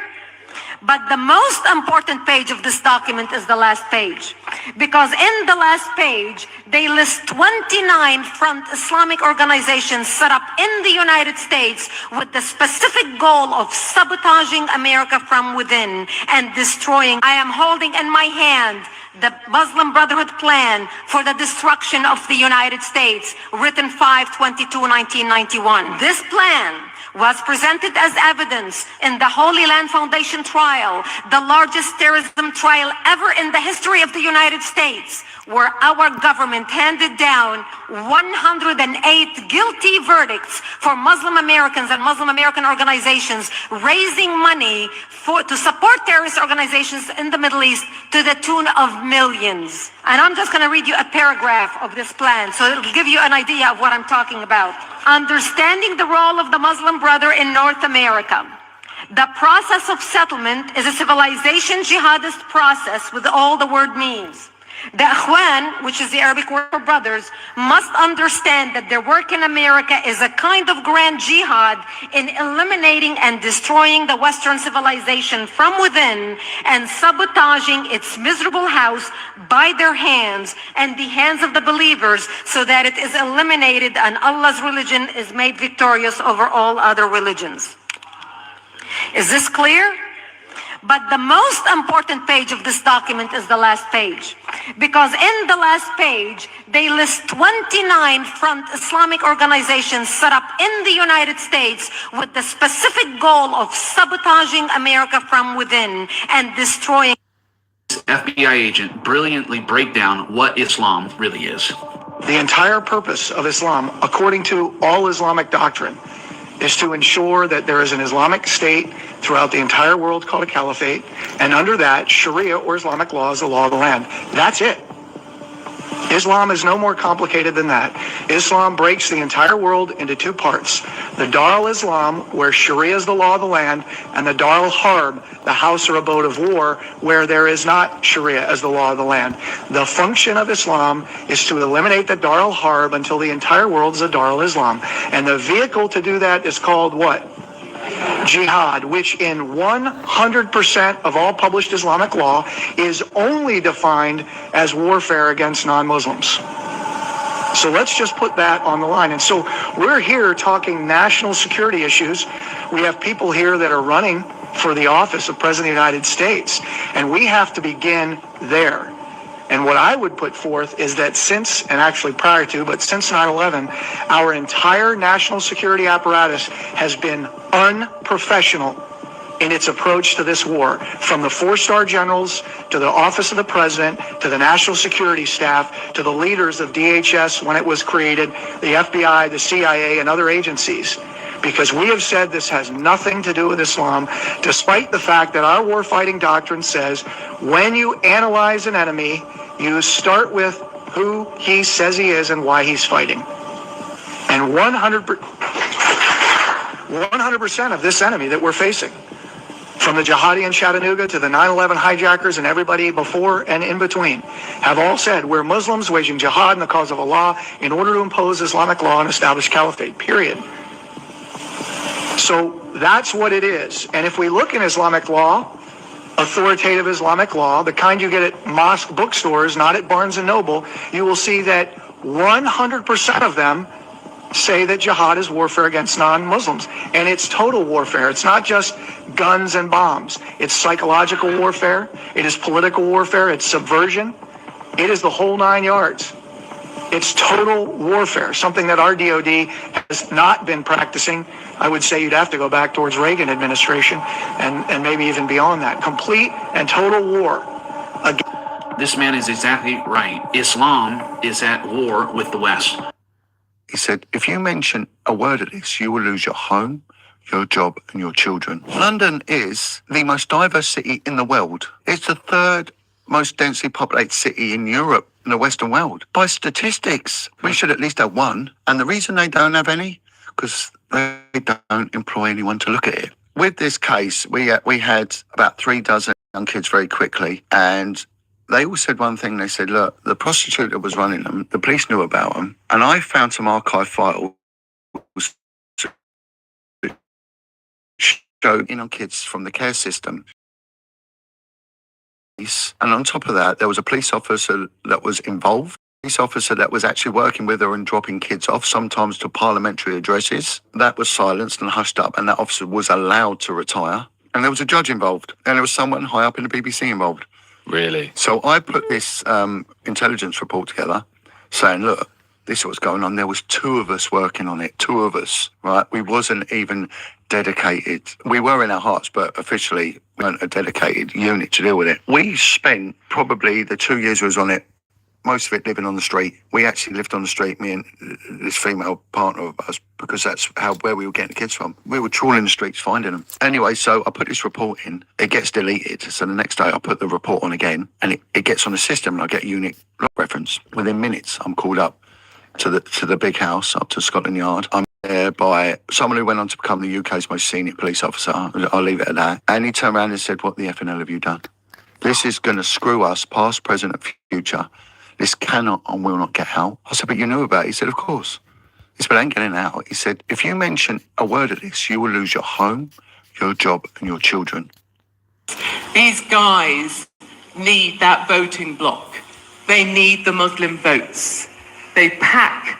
But the most important page of this document is the last page, because in the last page, they list 29 front Islamic organizations set up in the United States with the specific goal of sabotaging America from within and destroying. I am holding in my hand the Muslim Brotherhood plan for the destruction of the United States, written 5/22/1991. This plan was presented as evidence in the Holy Land Foundation trial, the largest terrorism trial ever in the history of the United States, where our government handed down 108 guilty verdicts for Muslim Americans and Muslim American organizations raising money to support terrorist organizations in the Middle East to the tune of millions. And I'm just going to read you a paragraph of this plan, so it'll give you an idea of what I'm talking about. Understanding the role of the Muslim Brother in North America. The process of settlement is a civilization jihadist process with all the word means. The Ikhwan, which is the Arabic word for brothers, must understand that their work in America is a kind of grand jihad in eliminating and destroying the Western civilization from within and sabotaging its miserable house by their hands and the hands of the believers, so that it is eliminated and Allah's religion is made victorious over all other religions. Is this clear? But the most important page of this document is the last page, because in the last page, they list 29 front Islamic organizations set up in the United States with the specific goal of sabotaging America from within and destroying. FBI agent brilliantly break down what Islam really is. The entire purpose of Islam, according to all Islamic doctrine, is to ensure that there is an Islamic state throughout the entire world called a caliphate, and under that, Sharia or Islamic law is the law of the land. That's it. Islam is no more complicated than that. Islam breaks the entire world into two parts. The Dar al-Islam, where Sharia is the law of the land, and the Dar al-Harb, the house or abode of war, where there is not Sharia as the law of the land. The function of Islam is to eliminate the Dar al-Harb until the entire world is a Dar al-Islam. And the vehicle to do that is called what? Jihad, which in 100% of all published Islamic law is only defined as warfare against non-Muslims. So let's just put that on the line. And so we're here talking national security issues. We have people here that are running for the office of President of the United States, and we have to begin there. And what I would put forth is that since, and actually prior to, but since 9/11, our entire national security apparatus has been unprofessional in its approach to this war, from the four-star generals to the office of the president to the national security staff to the leaders of DHS when it was created, the FBI, the CIA, and other agencies. Because we have said this has nothing to do with Islam, despite the fact that our warfighting doctrine says when you analyze an enemy, you start with who he says he is and why he's fighting. And 100% of this enemy that we're facing, from the jihadi in Chattanooga to the 9/11 hijackers and everybody before and in between, have all said we're Muslims waging jihad in the cause of Allah in order to impose Islamic law and establish caliphate, period. So that's what it is. And if we look in Islamic law, authoritative Islamic law, the kind you get at mosque bookstores, not at Barnes & Noble, you will see that 100% of them say that jihad is warfare against non-Muslims. And it's total warfare. It's not just guns and bombs. It's psychological warfare. It is political warfare. It's subversion. It is the whole 9 yards. It's total warfare, something that our DOD has not been practicing. I would say you'd have to go back towards Reagan administration and maybe even beyond that. Complete and total war. This man is exactly right. Islam is at war with the West. He said, if you mention a word of this, you will lose your home, your job, and your children. London is the most diverse city in the world. It's the third most densely populated city in Europe, in the Western world. By statistics, we should at least have one. And the reason they don't have any, because they don't employ anyone to look at it. With this case, we had about 3 dozen young kids very quickly, and they all said one thing. They said, look, the prostitute that was running them, the police knew about them, and I found some archive files that showed on kids from the care system. And on top of that, there was a police officer that was involved. Police officer that was actually working with her and dropping kids off, sometimes to parliamentary addresses. That was silenced and hushed up, and that officer was allowed to retire. And there was a judge involved, and there was someone high up in the BBC involved. Really? So I put this intelligence report together saying, look, this is what's going on. There was 2 of us working on it, 2 of us, right? We wasn't even dedicated. We were in our hearts, but officially we weren't a dedicated unit to deal with it. We spent probably the 2 years we was on it, most of it living on the street. We actually lived on the street, me and this female partner of us, because that's where we were getting the kids from. We were trawling the streets, finding them. Anyway, so I put this report in. It gets deleted. So the next day I put the report on again, and it gets on the system, and I get a unique log reference. Within minutes, I'm called up to the big house, up to Scotland Yard. I'm there by someone who went on to become the UK's most senior police officer. I'll leave it at that. And he turned around and said, what the FNL have you done? This is going to screw us, past, present, and future. This cannot and will not get out. I said, but you knew about it. He said, of course. He said, but it ain't getting out. He said, if you mention a word of this, you will lose your home, your job, and your children. These guys need that voting bloc. They need the Muslim votes. They pack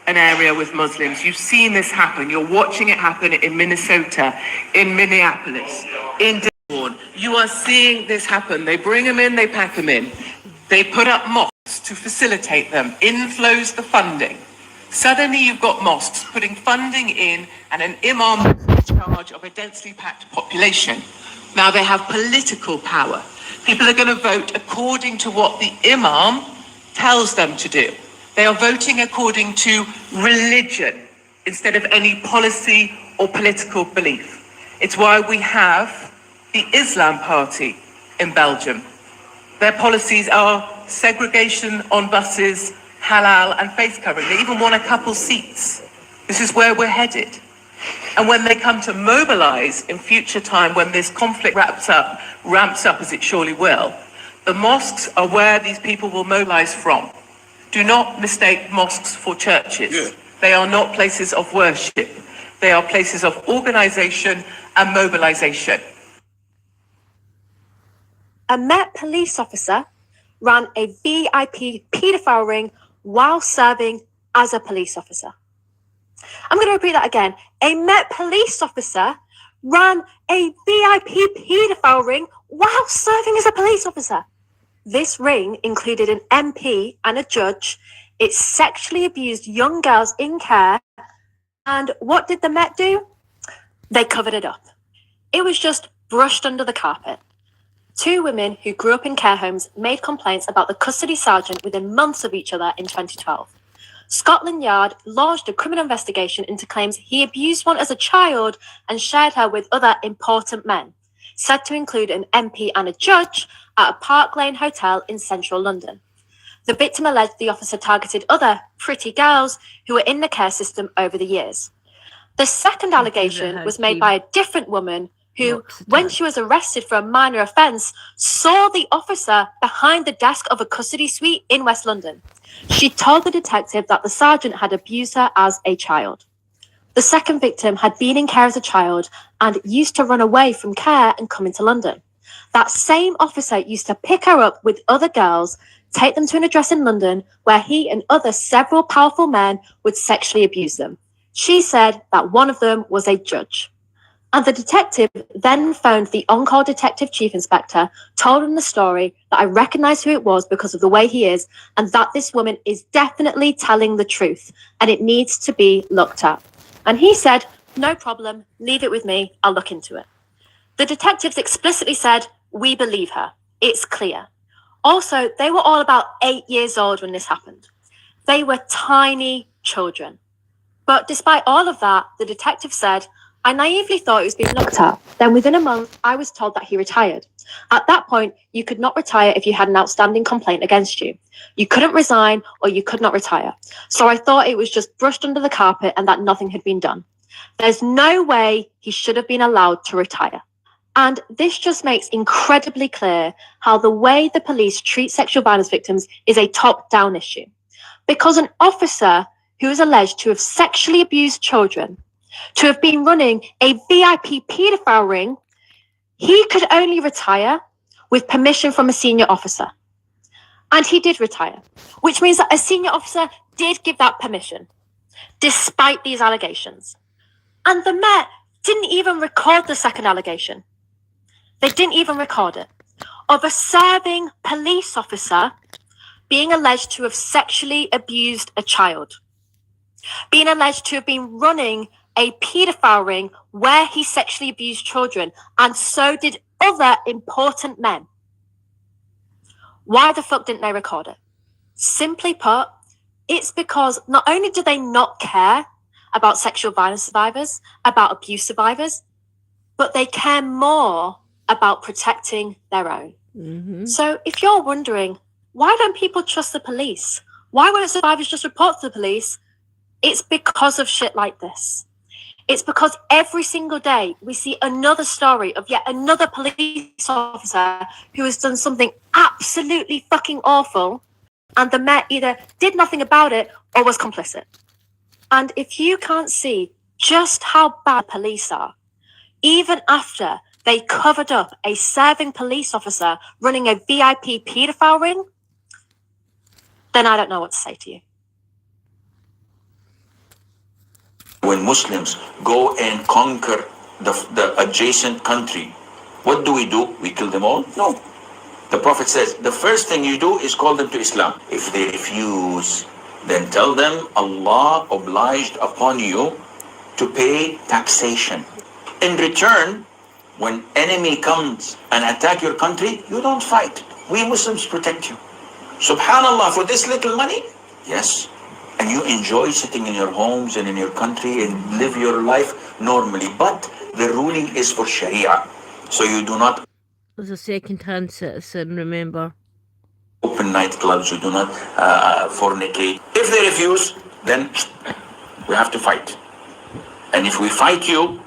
an area with Muslims. You've seen this happen. You're watching it happen in Minnesota, in Minneapolis, in Dearborn. You are seeing this happen. They bring them in, they pack them in. They put up mosques to facilitate them. In flows the funding. Suddenly you've got mosques putting funding in and an imam in charge of a densely packed population. Now they have political power. People are going to vote according to what the imam tells them to do. They are voting according to religion instead of any policy or political belief. It's why we have the Islam Party in Belgium. Their policies are segregation on buses, halal and face covering. They even want a couple seats. This is where we're headed. And when they come to mobilize in future time, when this conflict ramps up as it surely will, the mosques are where these people will mobilize from. Do not mistake mosques for churches. Yeah. They are not places of worship. They are places of organization and mobilization. A Met police officer ran a VIP paedophile ring while serving as a police officer. I'm going to repeat that again. A Met police officer ran a VIP paedophile ring while serving as a police officer. This ring included an MP and a judge. It sexually abused young girls in care. And what did the Met do? They covered it up. It was just brushed under the carpet. 2 women who grew up in care homes made complaints about the custody sergeant within months of each other in 2012. Scotland Yard launched a criminal investigation into claims he abused one as a child and shared her with other important men, said to include an MP and a judge at a Park Lane hotel in central London. The victim alleged the officer targeted other pretty girls who were in the care system over the years. The second allegation was made by a different woman who, when she was arrested for a minor offence, saw the officer behind the desk of a custody suite in West London. She told the detective that the sergeant had abused her as a child. The second victim had been in care as a child and used to run away from care and come into London. That same officer used to pick her up with other girls, take them to an address in London where he and other several powerful men would sexually abuse them. She said that one of them was a judge. And the detective then phoned the on-call detective chief inspector, told him the story, that I recognise who it was because of the way he is, and that this woman is definitely telling the truth and it needs to be looked at. And he said, no problem, leave it with me, I'll look into it. The detectives explicitly said, we believe her, it's clear. Also, they were all about 8 years old when this happened. They were tiny children. But despite all of that, the detective said, I naively thought it was being looked at. Then within a month, I was told that he retired. At that point, you could not retire if you had an outstanding complaint against you. You couldn't resign or you could not retire. So I thought it was just brushed under the carpet and that nothing had been done. There's no way he should have been allowed to retire. And this just makes incredibly clear how the way the police treat sexual violence victims is a top-down issue. Because an officer who is alleged to have sexually abused children, to have been running a VIP paedophile ring, he could only retire with permission from a senior officer. And he did retire, which means that a senior officer did give that permission, despite these allegations. And the Met didn't even record the second allegation. They didn't even record it. Of a serving police officer being alleged to have sexually abused a child, being alleged to have been running a paedophile ring where he sexually abused children, and so did other important men. Why the fuck didn't they record it? Simply put, it's because not only do they not care about sexual violence survivors, about abuse survivors, but they care more about protecting their own. Mm-hmm. So if you're wondering, why don't people trust the police? Why won't survivors just report to the police? It's because of shit like this. It's because every single day we see another story of yet another police officer who has done something absolutely fucking awful, and the Met either did nothing about it or was complicit. And if you can't see just how bad police are, even after they covered up a serving police officer running a VIP paedophile ring, then I don't know what to say to you. When Muslims go and conquer the adjacent country, what do? We kill them all? No. The Prophet says, the first thing you do is call them to Islam. If they refuse, then tell them Allah obliged upon you to pay taxation. In return, when enemy comes and attack your country, you don't fight. We Muslims protect you. Subhanallah, for this little money? Yes. And you enjoy sitting in your homes and in your country and live your life normally. But the ruling is for Sharia. So you do not As a second-hand citizen, remember. open nightclubs, you do not fornicate. If they refuse, then we have to fight. And if we fight you,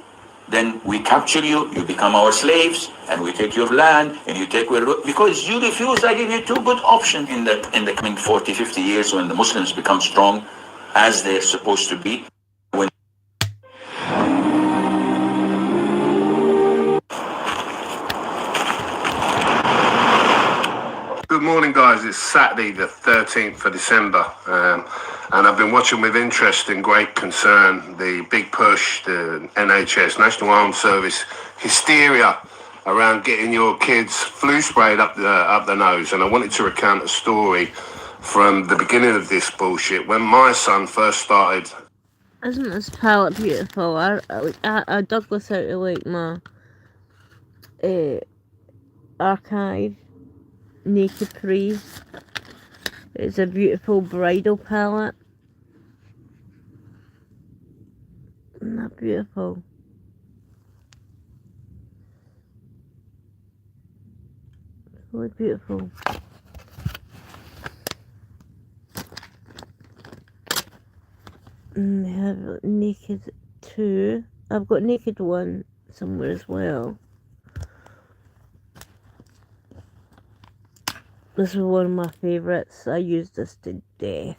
then we capture you, you become our slaves, and we take your land, and you take because you refuse. I give you two good options in the coming 40, 50 years when the Muslims become strong, as they're supposed to be. When Good morning, guys. It's Saturday, the 13th of December, and I've been watching with interest and great concern the big push, the NHS, National Armed Service, hysteria around getting your kids flu sprayed up the nose. And I wanted to recount a story from the beginning of this bullshit. When my son first started... Isn't this palette beautiful? I dug this out of like my archive. Naked Praise. It's a beautiful bridal palette. Isn't that beautiful? Really beautiful. And they have Naked 2. I've got Naked 1, somewhere as well. This was one of my favourites. I used this to death.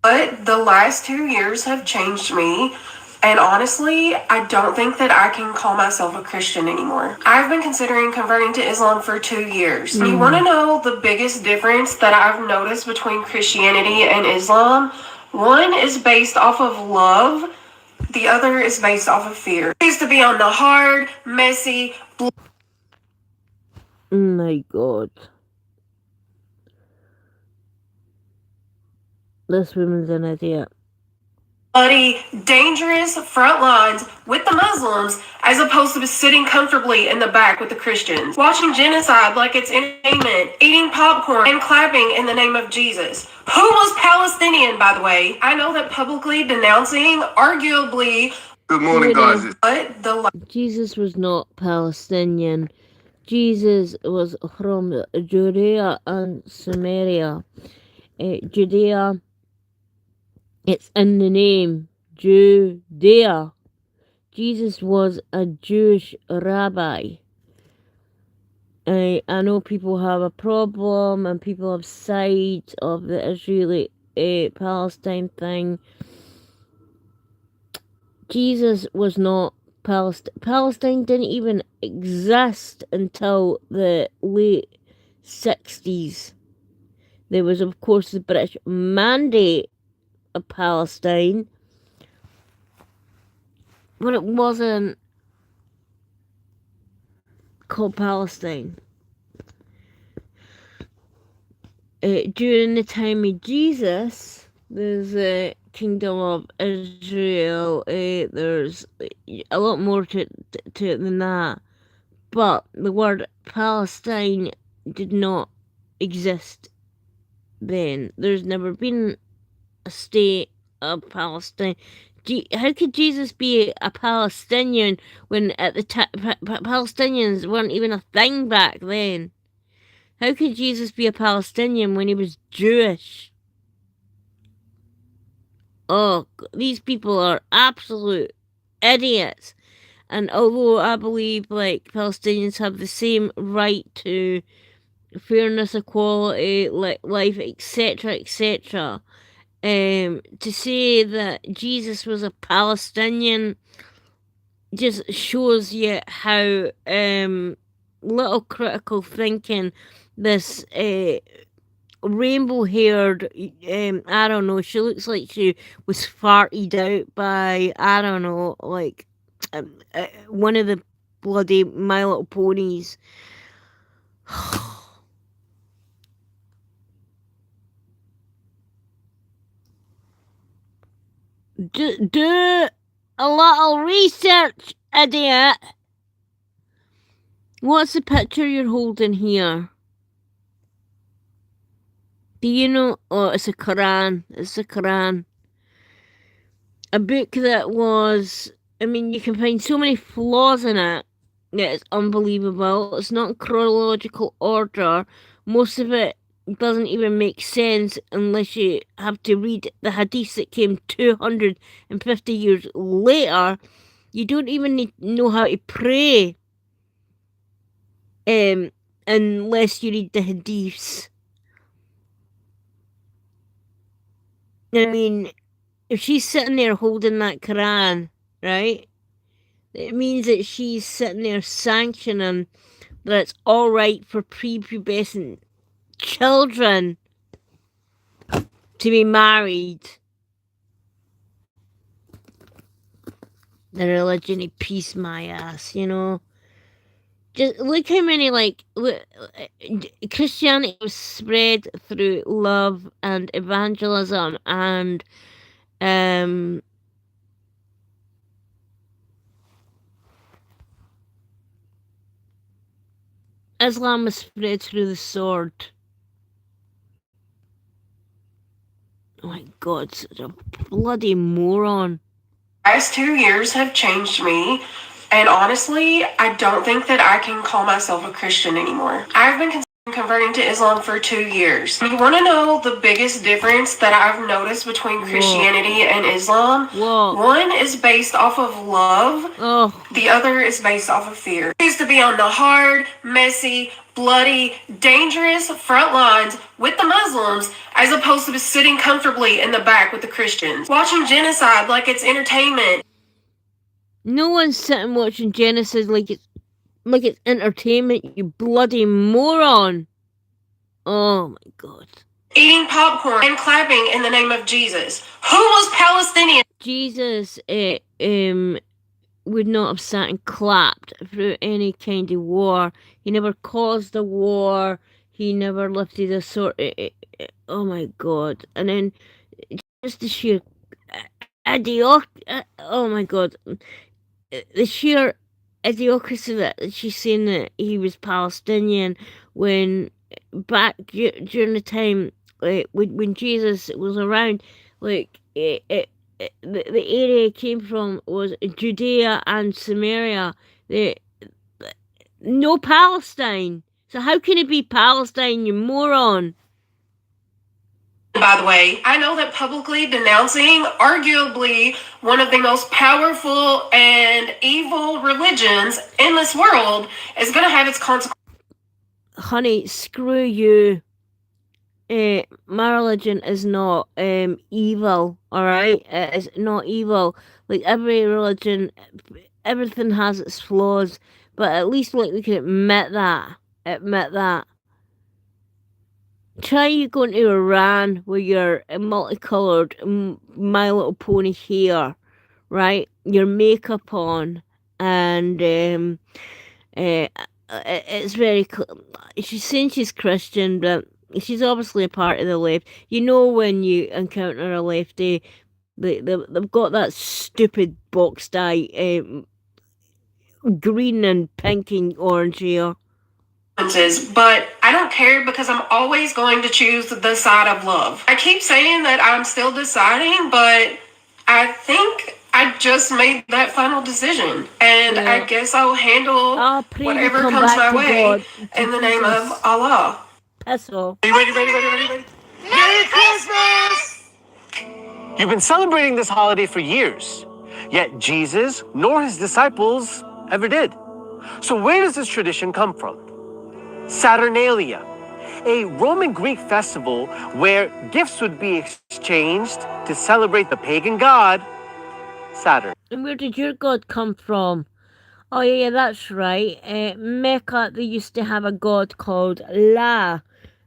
But the last 2 years have changed me. And honestly, I don't think that I can call myself a Christian anymore. I've been considering converting to Islam for 2 years. You want to know the biggest difference that I've noticed between Christianity and Islam? One is based off of love. The other is based off of fear. I used to be on the hard, messy, Oh my god. This woman's an idiot. bloody, dangerous front lines with the Muslims as opposed to sitting comfortably in the back with the Christians, watching genocide like it's entertainment, eating popcorn and clapping in the name of Jesus. Who was Palestinian, by the way? I know that publicly denouncing, arguably... Good morning, guys. But the... Jesus was not Palestinian. Jesus was from Judea and Samaria. Judea, it's in the name, Judea. Jesus was a Jewish rabbi. I know people have a problem and people have sides of the Israeli Palestine thing. Jesus was not Palestine. Palestine didn't even exist until the late 60s. There was, of course, the British Mandate of Palestine, but it wasn't called Palestine. During the time of Jesus, there's a kingdom of Israel. There's a lot more to it than that. But the word Palestine did not exist then. There's never been a state of Palestine. How could Jesus be a Palestinian when at the time Palestinians weren't even a thing back then? How could Jesus be a Palestinian when he was Jewish? Oh, these people are absolute idiots. And although I believe like Palestinians have the same right to fairness, equality, life, etc., etc., to say that Jesus was a Palestinian just shows you how little critical thinking this rainbow-haired, I don't know, she looks like she was farted out by, I don't know, like one of the bloody My Little Ponies. Do a little research, idiot. What's the picture you're holding here? Do you know? Oh, it's a Quran. It's a Quran. A book that was... I mean, you can find so many flaws in it that it's unbelievable. It's not in chronological order. Most of it doesn't even make sense unless you have to read the hadiths that came 250 years later. You don't even know how to pray unless you read the hadiths. I mean, if she's sitting there holding that Quran, right, it means that she's sitting there sanctioning that it's alright for prepubescent children to be married. The religion of peace, my ass, you know. Just look how many, like, Christianity was spread through love and evangelism, and Islam was spread through the sword. Oh my God, such a bloody moron. Last 2 years have changed me. And honestly, I don't think that I can call myself a Christian anymore. I've been converting to Islam for 2 years. You want to know the biggest difference that I've noticed between Christianity and Islam? One is based off of love. The other is based off of fear. I used to be on the hard, messy, bloody, dangerous front lines with the Muslims as opposed to sitting comfortably in the back with the Christians, watching genocide like it's entertainment. No one's sitting watching genocide like it's entertainment, you bloody moron. Oh my god. Eating popcorn and clapping in the name of Jesus. Who was Palestinian? Jesus would not have sat and clapped through any kind of war. He never caused a war. He never lifted a sword. Oh my god. And then just the sheer oh my god. The sheer idiocracy that she's saying that he was Palestinian when back during the time when Jesus was around, like the area he came from was Judea and Samaria. No Palestine. So how can it be Palestine, you moron? By the way, I know that publicly denouncing arguably one of the most powerful and evil religions in this world is going to have its consequences. Honey, screw you. My religion is not evil, alright? It's not evil. Like every religion, everything has its flaws, but at least like we can admit that. Try you going to Iran with your multicolored My Little Pony hair, right? Your makeup on, and it's very. She's saying she's Christian, but she's obviously a part of the left. You know when you encounter a lefty, they've got that stupid box dye, green and pink and orange hair. But I don't care because I'm always going to choose the side of love. I keep saying that I'm still deciding, but I think I just made that final decision. And I guess I'll handle whatever comes my way in the name of Allah. That's all. Are you ready? Merry Christmas! You've been celebrating this holiday for years, yet Jesus nor his disciples ever did. So where does this tradition come from? Saturnalia, a Roman Greek festival where gifts would be exchanged to celebrate the pagan god, Saturn. And where did your god come from? Oh yeah, that's right. Mecca, they used to have a god called La,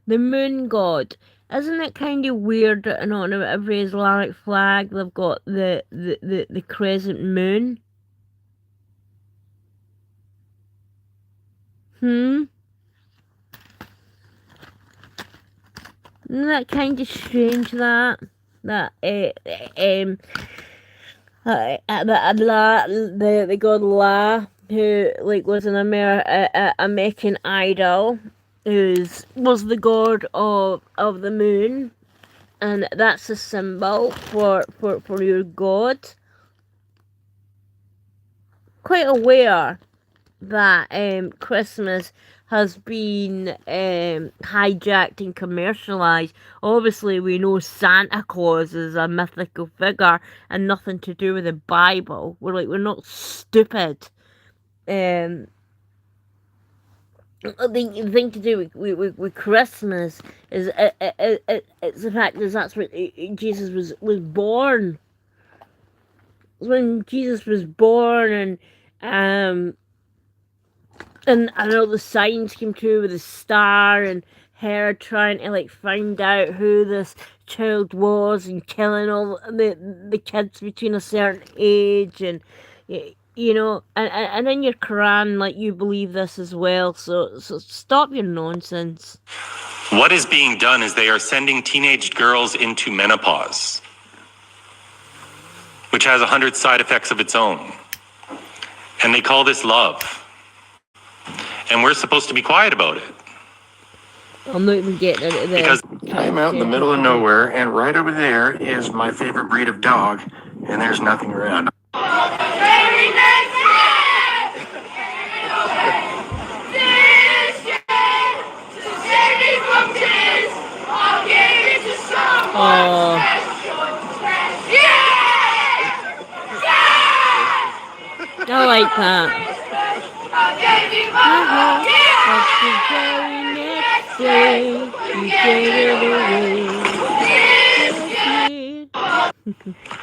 the moon god. Isn't it kind of weird that on every Islamic flag they've got the crescent moon? Isn't that kind of strange that Allah, the god La, who like was an American Idol, was the god of the moon, and that's a symbol for your god. Quite aware that Christmas has been hijacked and commercialized. Obviously, we know Santa Claus is a mythical figure and nothing to do with the Bible. We're not stupid. The thing to do with Christmas is it's the fact that that's where Jesus was born. When Jesus was born, and I know the signs came true with the star and Herod trying to like find out who this child was and killing all the kids between a certain age, and you know, and in your Quran, like, you believe this as well. So stop your nonsense. What is being done is they are sending teenage girls into menopause, which has 100 side effects of its own, and they call this love. And we're supposed to be quiet about it. I'm not even getting into this. Because I'm out in the middle of nowhere, and right over there is my favorite breed of dog, and there's nothing around. Merry Christmas! I like that.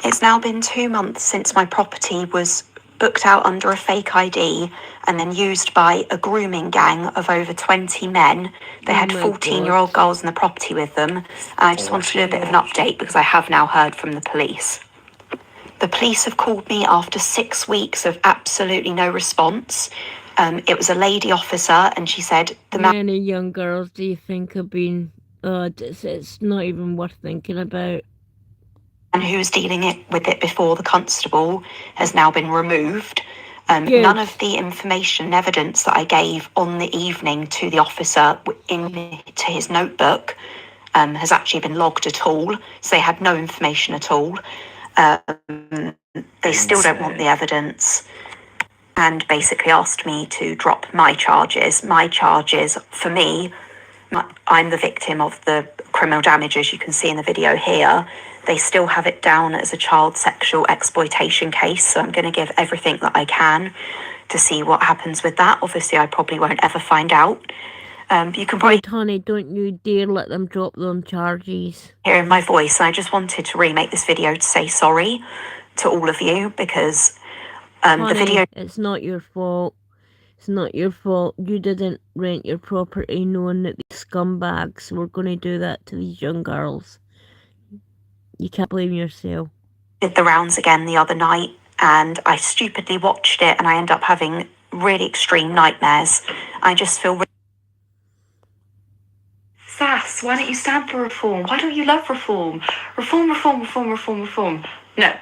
It's now been 2 months since my property was booked out under a fake ID and then used by a grooming gang of over 20 men. They had 14-year-old girls in the property with them. And I just wanted to do a bit of an update because I have now heard from the police. The police have called me after 6 weeks of absolutely no response. It was a lady officer, and she said the man. Many young girls do you think have been? It's not even worth thinking about. And who was dealing with it before the constable has now been removed. None of the information and evidence that I gave on the evening to the officer to his notebook has actually been logged at all. So they had no information at all. They still don't want the evidence and basically asked me to drop my charges. My charges, for me, I'm the victim of the criminal damage, as you can see in the video here. They still have it down as a child sexual exploitation case, so I'm going to give everything that I can to see what happens with that. Obviously, I probably won't ever find out. You can probably... Honey, don't you dare let them drop them charges. Hear in my voice, and I just wanted to remake this video to say sorry to all of you, because Honey, the video... It's not your fault. It's not your fault. You didn't rent your property knowing that these scumbags were going to do that to these young girls. You can't blame yourself. Did the rounds again the other night, and I stupidly watched it, and I end up having really extreme nightmares. I just feel... Sass, why don't you stand for reform? Why don't you love reform? Reform, reform, reform, reform, reform. No.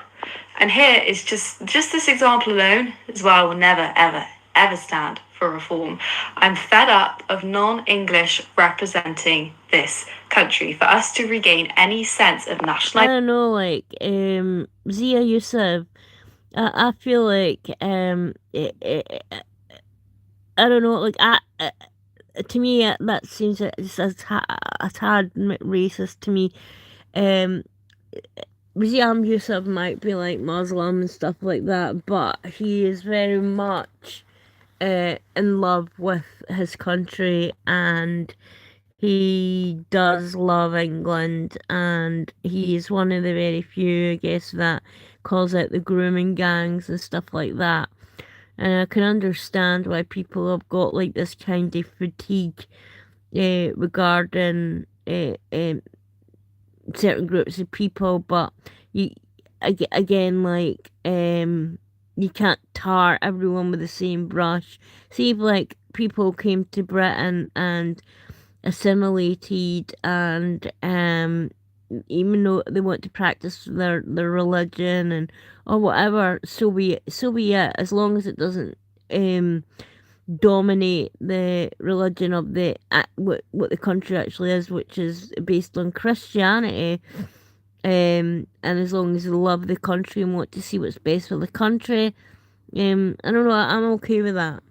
And here is just this example alone as well. I will never, ever, ever stand for reform. I'm fed up of non-English representing this country. For us to regain any sense of national... I don't know, like, Zia Yusuf, I feel like, I don't know, like, to me, that seems just a tad racist to me. Zia Yusuf might be, like, Muslim and stuff like that, but he is very much in love with his country, and he does love England, and he's one of the very few, I guess, that calls out the grooming gangs and stuff like that. And I can understand why people have got like this kind of fatigue regarding certain groups of people, but you again, like, you can't tar everyone with the same brush. See if like people came to Britain and assimilated, and even though they want to practice their religion and or whatever, so be it, as long as it doesn't dominate the religion of the what the country actually is, which is based on Christianity. And as long as they love the country and want to see what's best for the country, I don't know, I'm okay with that.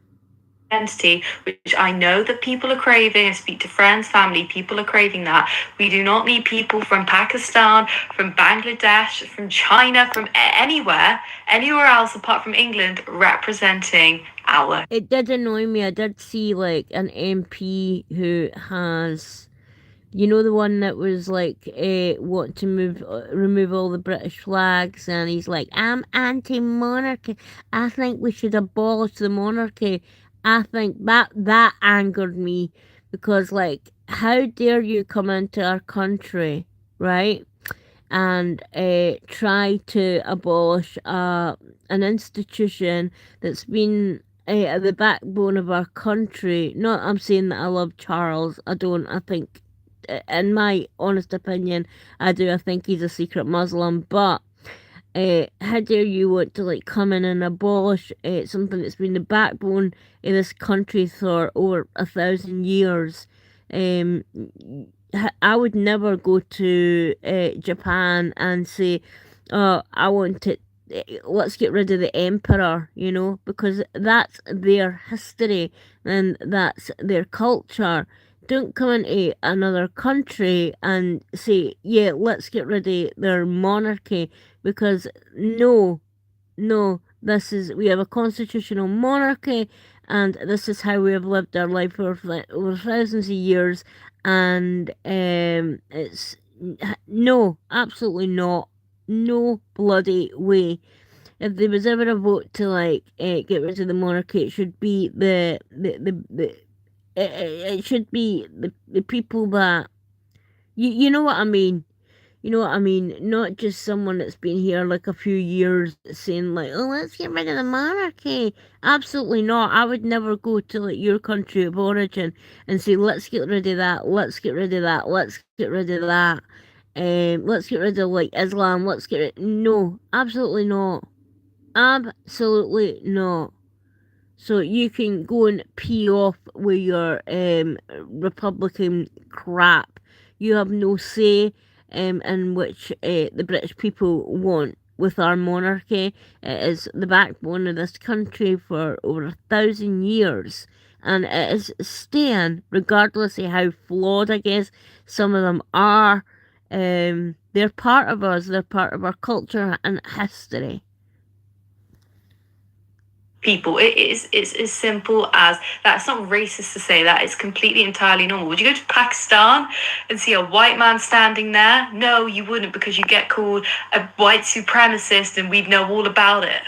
Identity, which I know that people are craving. I speak to friends, family, people are craving that. We do not need people from Pakistan, from Bangladesh, from China, from anywhere else apart from England representing our... It did annoy me. I did see like an MP who has, you know, the one that was like want to remove all the British flags, and he's like, I'm anti-monarchy. I think we should abolish the monarchy. I think that angered me, because like, how dare you come into our country, right, and try to abolish an institution that's been at the backbone of our country. Not I'm saying that I love Charles. I don't. I think, in my honest opinion, I do. I think he's a secret Muslim, but how dare you want to like come in and abolish something that's been the backbone of this country for over 1,000 years. I would never go to Japan and say, oh, I want it, let's get rid of the emperor, you know, because that's their history and that's their culture. Don't come into another country and say, yeah, let's get rid of their monarchy, because no, we have a constitutional monarchy, and this is how we have lived our life for over thousands of years, and it's no, absolutely not, no bloody way. If there was ever a vote to like get rid of the monarchy, it should be it should be the people that you know what I mean. You know what I mean? Not just someone that's been here like a few years saying like, oh, let's get rid of the monarchy. Absolutely not. I would never go to like your country of origin and say, let's get rid of that, let's get rid of that, let's get rid of that. Let's get rid of like Islam, let's get rid. No, absolutely not. Absolutely not. So you can go and pee off with your Republican crap. You have no say in which the British people want with our monarchy. It is the backbone of this country for over 1,000 years. And it is staying, regardless of how flawed, I guess, some of them are. They're part of us. They're part of our culture and history. People, it's as simple as that. It's not racist to say that. It's completely entirely normal. Would you go to Pakistan and see a white man standing there? No, you wouldn't, because you get called a white supremacist and we'd know all about it.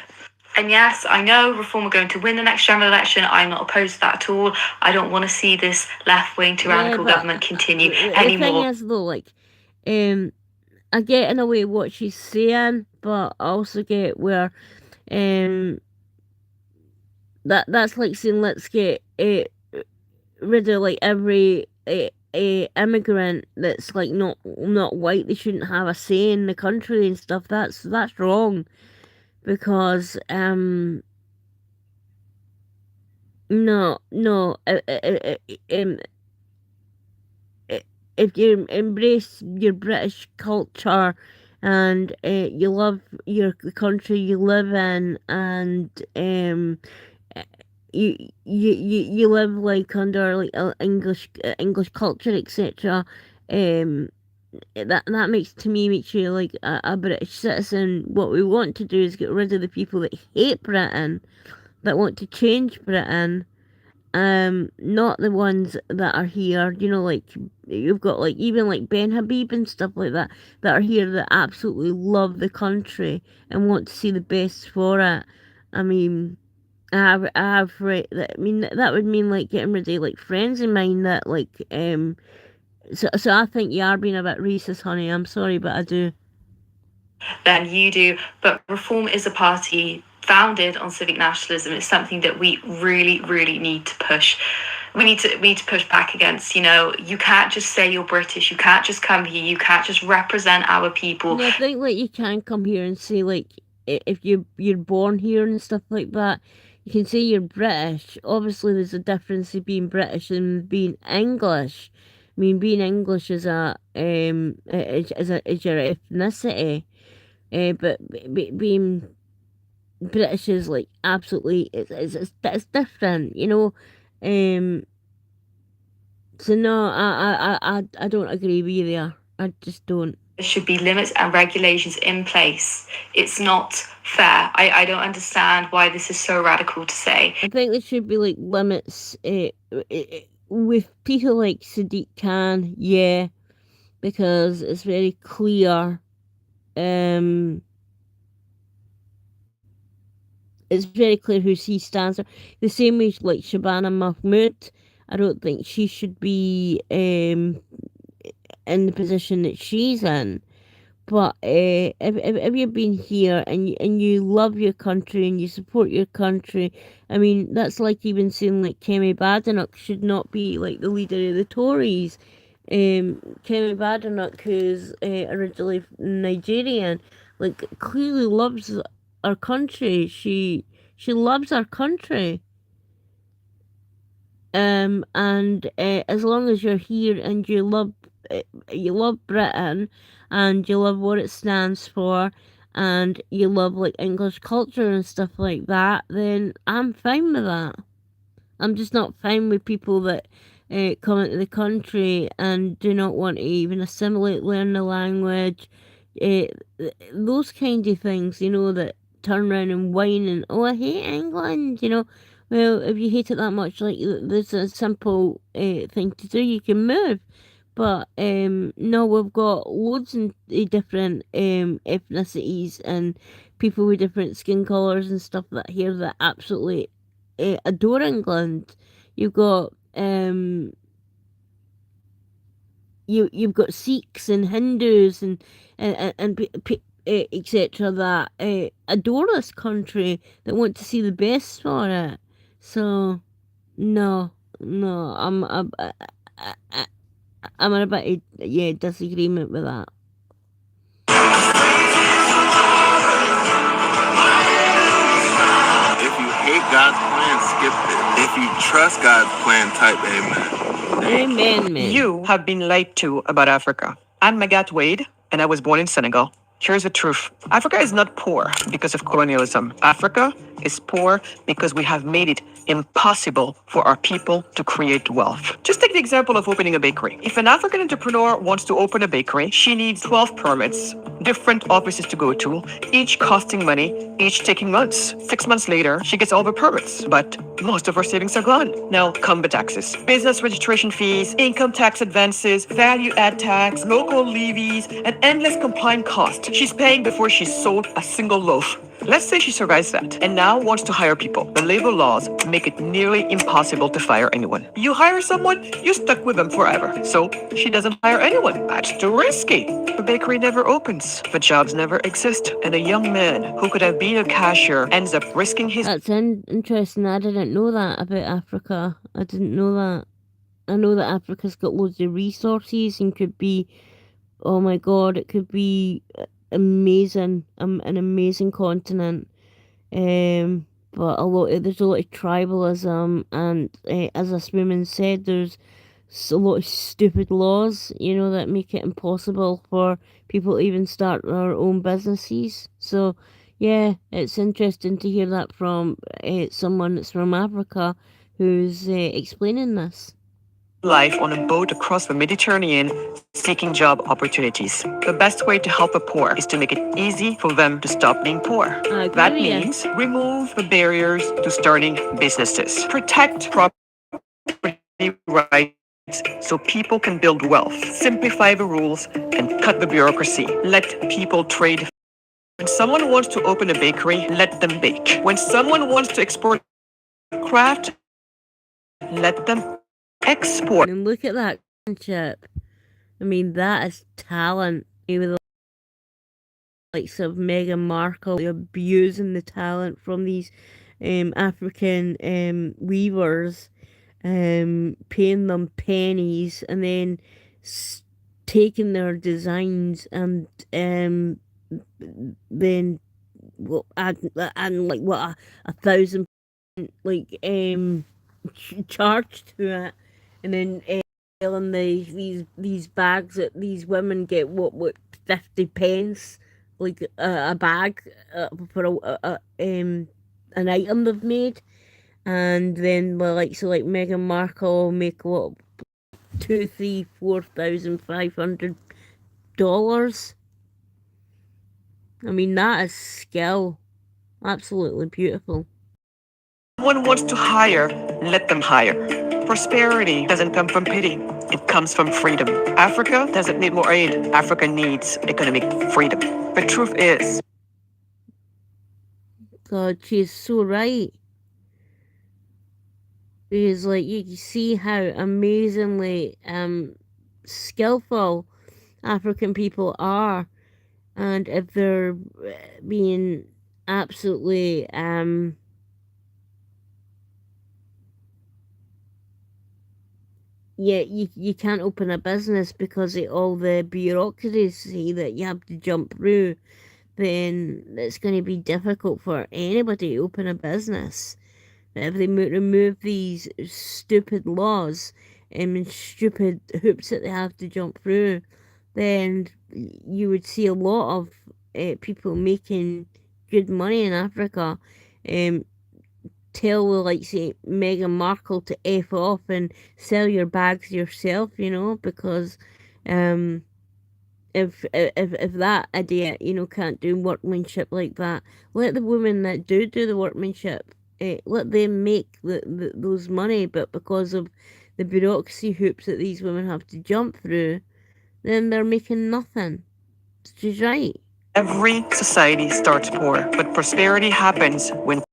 And yes, I know Reform are going to win the next general election. I'm not opposed to that at all. I don't want to see this left-wing tyrannical government continue anymore. The thing is, though, like, I get in a way what she's saying, but I also get where, that's like saying let's get rid of like every immigrant that's like not white. They shouldn't have a say in the country and stuff. That's wrong, because if you embrace your British culture and you love the country you live in, and you live like under like English culture, etc. That makes you like a British citizen. What we want to do is get rid of the people that hate Britain, that want to change Britain. Not the ones that are here. You know, like you've got like even like Ben Habib and stuff like that are here, that absolutely love the country and want to see the best for it. I mean, I have right. I mean, that would mean like getting rid of like friends of mine that like So I think you are being a bit racist, honey. I'm sorry, but I do. Than you do. But Reform is a party founded on civic nationalism. It's something that we really, really need to push. We need to push back against. You know, you can't just say you're British. You can't just come here. You can't just represent our people. Yeah, I think like you can come here and say like if you're born here and stuff like that. You can say you're British. Obviously, there's a difference in being British and being English. I mean, being English is your ethnicity, but being British is like absolutely it's different, you know. So no, I don't agree with you there. I just don't. There should be limits and regulations in place. It's not fair. I don't understand why this is so radical to say. I think there should be like limits with people like Sadiq Khan, yeah, because it's very clear. It's very clear who he stands for. The same way like Shabana Mahmood, I don't think she should be in the position that she's in. But if you've been here and you love your country and you support your country, I mean, that's like even saying like Kemi Badenoch should not be like the leader of the Tories. Kemi Badenoch, who's originally Nigerian, like clearly loves our country. She loves our country. And as long as you're here and you love Britain and you love what it stands for and you love like English culture and stuff like that, then I'm fine with that. I'm just not fine with people that come into the country and do not want to even assimilate, learn the language, those kind of things, you know, that turn around and whine and, oh, I hate England, you know. Well, if you hate it that much, like, there's a simple thing to do, you can move. But no, we've got loads of different ethnicities and people with different skin colours and stuff that here that absolutely adore England. You've got you've got Sikhs and Hindus and etc. that adore this country, that want to see the best for it. So no, I'm in a bit of disagreement with that. If you hate God's plan, skip it. If you trust God's plan, type amen. Amen, man. You have been lied to about Africa. I'm Magat Wade, and I was born in Senegal. Here's the truth. Africa is not poor because of colonialism. Africa is poor because we have made it impossible for our people to create wealth. Just take the example of opening a bakery. If an African entrepreneur wants to open a bakery, she needs 12 permits, different offices to go to, each costing money, each taking months. 6 months later, she gets all the permits, but most of her savings are gone. Now come the taxes. Business registration fees, income tax advances, value add tax, local levies, and endless compliance costs she's paying before she's sold a single loaf. Let's say she survives that and now wants to hire people. The labor laws make it nearly impossible to fire anyone. You hire someone, you're stuck with them forever. So she doesn't hire anyone. That's too risky. The bakery never opens. The jobs never exist. And a young man who could have been a cashier ends up risking his... That's interesting. I didn't know that about Africa. I didn't know that. I know that Africa's got loads of resources and could be, oh my god, it could be amazing, an amazing continent. But there's a lot of tribalism, and as this woman said, there's a lot of stupid laws, you know, that make it impossible for people to even start their own businesses. So yeah, it's interesting to hear that from someone that's from Africa who's explaining this. Life on a boat across the Mediterranean seeking job opportunities. The best way to help the poor is to make it easy for them to stop being poor. That means remove the barriers to starting businesses. Protect property rights so people can build wealth. Simplify the rules and cut the bureaucracy. Let people trade. When someone wants to open a bakery, let them bake. When someone wants to export craft, let them export. And look at that chip. I mean, that is talent. With the likes of Meghan Markle abusing the talent from these African weavers, paying them pennies, and then taking their designs and then adding like what 1,000 charge to it, and then selling these bags that these women get what 50 pence, like a bag for an item they've made, and then like Meghan Markle make what $2,000-4,500. I mean, that is skill. Absolutely beautiful. Someone wants to hire, let them hire. Prosperity doesn't come from pity. It comes from freedom. Africa doesn't need more aid. Africa needs economic freedom. The truth is... God, she's so right. Because, like, you can see how amazingly skillful African people are. And if they're being absolutely... yeah, you can't open a business because of all the bureaucracy that you have to jump through, then it's going to be difficult for anybody to open a business. But if they remove these stupid laws and stupid hoops that they have to jump through, then you would see a lot of people making good money in Africa. Tell, like, say, Meghan Markle to F off and sell your bags yourself, you know, because if that idiot, can't do workmanship like that, let the women that do the workmanship, let them make those money. But because of the bureaucracy hoops that these women have to jump through, then they're making nothing. She's right. Every society starts poor, but prosperity happens when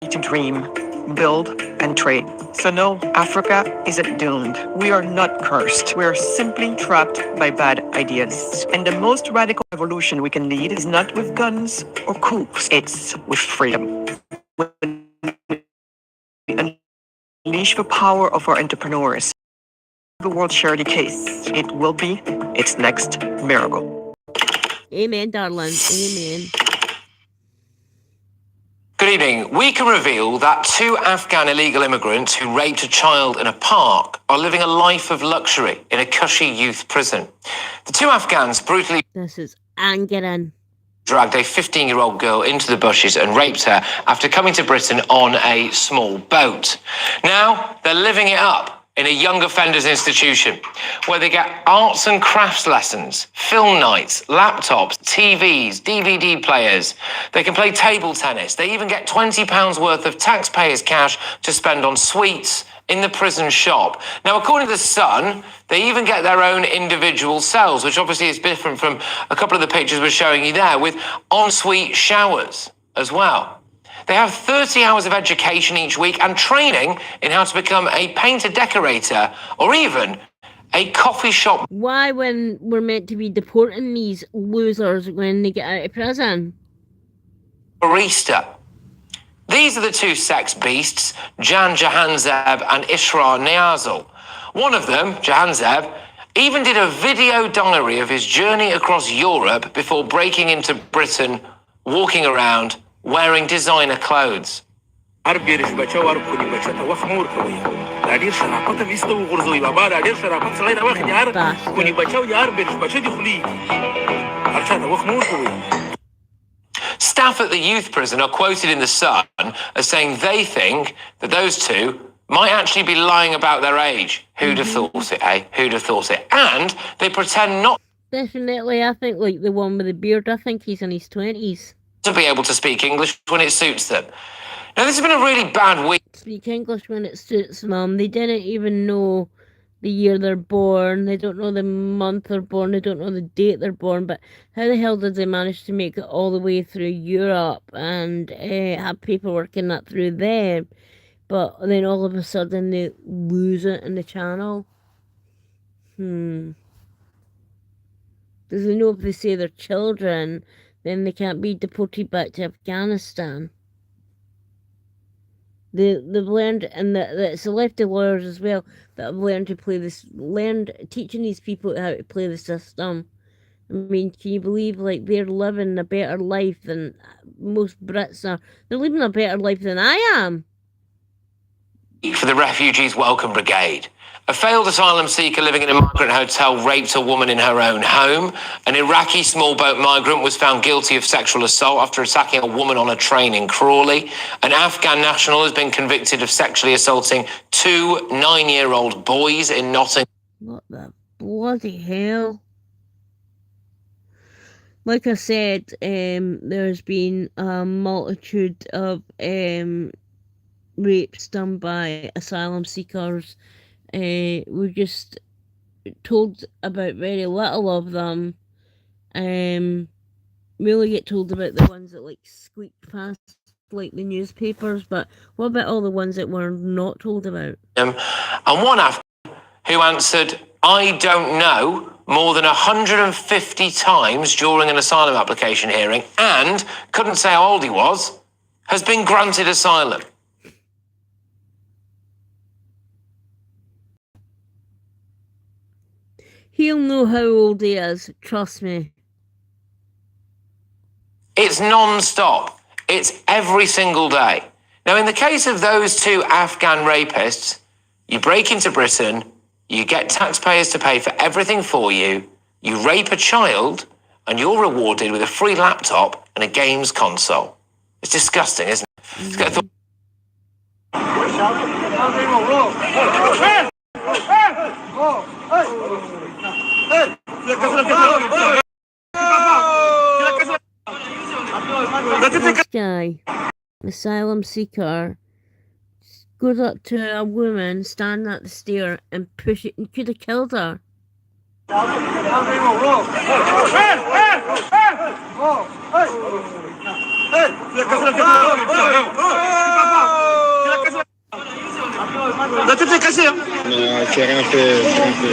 to dream, build, and trade. So no, Africa isn't doomed. We are not cursed. We are simply trapped by bad ideas. And the most radical revolution we can lead is not with guns or coups. It's with freedom. When we unleash the power of our entrepreneurs, the World Charity Case, it will be its next miracle. Amen, darling. Amen. Good evening. We can reveal that 2 Afghan illegal immigrants who raped a child in a park are living a life of luxury in a cushy youth prison. The 2 Afghans brutally This is angering. dragged a 15-year-old girl into the bushes and raped her after coming to Britain on a small boat. Now, they're living it up in a young offenders institution where they get arts and crafts lessons, film nights, laptops, TVs, DVD players. They can play table tennis. They even get £20 worth of taxpayers' cash to spend on sweets in the prison shop. Now, according to The Sun, they even get their own individual cells, which obviously is different from a couple of the pictures we're showing you there, with ensuite showers as well. They have 30 hours of education each week and training in how to become a painter decorator or even a coffee shop. Why, when we're meant to be deporting these losers when they get out of prison? Barista. These are the 2 sex beasts, Jan Jahanzeb and Isra Niazal. One of them, Jahanzeb, even did a video diary of his journey across Europe before breaking into Britain, walking around, wearing designer clothes. Staff at the youth prison are quoted in The Sun as saying they think that those 2 might actually be lying about their age. Who'd have thought it, eh? Who'd have thought it? And they pretend not Definitely, I think like the one with the beard, I think he's in his 20s. to be able to speak English when it suits them. Now, this has been a really bad week. Speak English when it suits them. They didn't even know the year they're born. They don't know the month they're born. They don't know the date they're born. But how the hell did they manage to make it all the way through Europe and have paperwork in that through there? But then all of a sudden they lose it in the channel. Does they know if they say they're children, then they can't be deported back to Afghanistan? They've learned, and it's the lefty lawyers as well that have learned to play this, teaching these people how to play the system. I mean, can you believe, like, they're living a better life than most Brits are? They're living a better life than I am. For the Refugees Welcome Brigade. A failed asylum seeker living in a migrant hotel raped a woman in her own home. An Iraqi small boat migrant was found guilty of sexual assault after attacking a woman on a train in Crawley. An Afghan national has been convicted of sexually assaulting 2 9-year-old boys in Nottingham. What the bloody hell? Like I said, there's been a multitude of rapes done by asylum seekers. We're just told about very little of them. We only get told about the ones that like squeak past like the newspapers, but what about all the ones that we're not told about? And one Afghan who answered, "I don't know," more than 150 times during an asylum application hearing and couldn't say how old he was, has been granted asylum. He'll know how old he is, trust me. It's non-stop. It's every single day. Now, in the case of those 2 Afghan rapists, you break into Britain, you get taxpayers to pay for everything for you, you rape a child, and you're rewarded with a free laptop and a games console. It's disgusting, isn't it? Let's get Hey! This guy, asylum seeker, goes up to a woman standing at the stair and push it and could have killed her. C'est rien fait. C'est rien fait.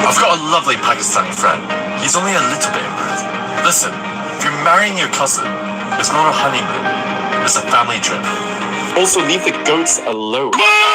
I've got a lovely Pakistani friend. He's only a little bit rude. Listen, if you're marrying your cousin, it's not a honeymoon. It's a family trip. Also, leave the goats alone.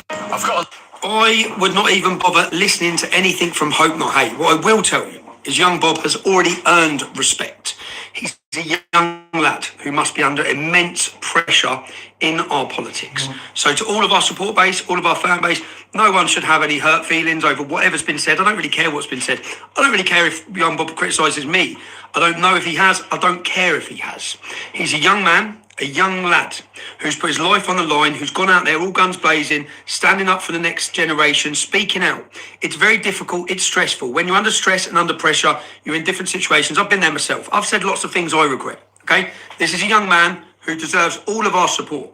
I've got I would not even bother listening to anything from Hope Not Hate. What I will tell you is young Bob has already earned respect. He's a young lad who must be under immense pressure in our politics. So to all of our support base, all of our fan base, no one should have any hurt feelings over whatever's been said. I don't really care what's been said. I don't really care if young Bob criticises me. I don't know if he has. I don't care if he has. He's a young man, a young lad who's put his life on the line, who's gone out there all guns blazing, standing up for the next generation, speaking out. It's very difficult. It's stressful. When you're under stress and under pressure, you're in different situations. I've been there myself. I've said lots of things I regret. Okay? This is a young man who deserves all of our support.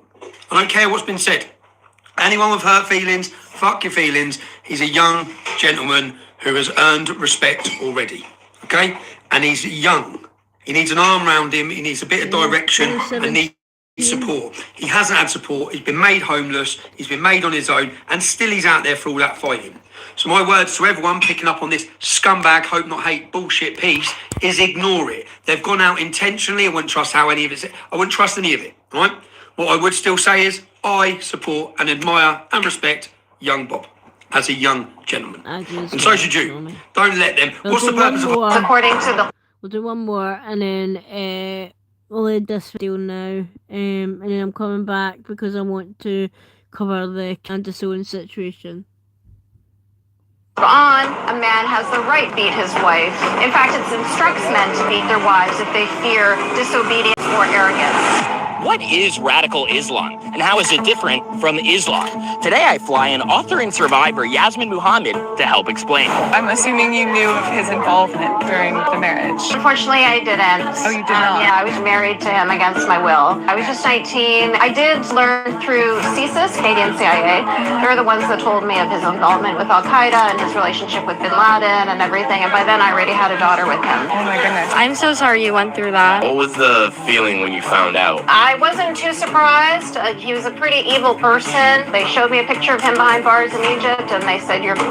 I don't care what's been said. Anyone with hurt feelings, fuck your feelings. He's a young gentleman who has earned respect already. Okay? And he's young. He needs an arm around him. He needs a bit of direction and needs support. He hasn't had support. He's been made homeless. He's been made on his own. And still he's out there for all that fighting. So my words to everyone picking up on this scumbag, Hope Not Hate bullshit piece is ignore it. They've gone out intentionally. I wouldn't trust how any of it. I wouldn't trust any of it. Right? What I would still say is I support and admire and respect young Bob as a young gentleman. And so should you. Don't let them. What's the purpose of... According to the... We'll do one more and then we'll end this video now. And then I'm coming back because I want to cover the Candace Owens situation. On, a man has the right to beat his wife. In fact, it instructs men to beat their wives if they fear disobedience or arrogance. What is radical Islam, and how is it different from Islam? Today I fly in author and survivor Yasmin Muhammad to help explain. I'm assuming you knew of his involvement during the marriage. Unfortunately, I didn't. Oh, you did not? Yeah, I was married to him against my will. I was just 19. I did learn through CSIS, Canadian CIA. They're the ones that told me of his involvement with Al-Qaeda and his relationship with Bin Laden and everything. And by then, I already had a daughter with him. Oh my goodness. I'm so sorry you went through that. What was the feeling when you found out? I wasn't too surprised. He was a pretty evil person. They showed me a picture of him behind bars in Egypt, and they said, "You're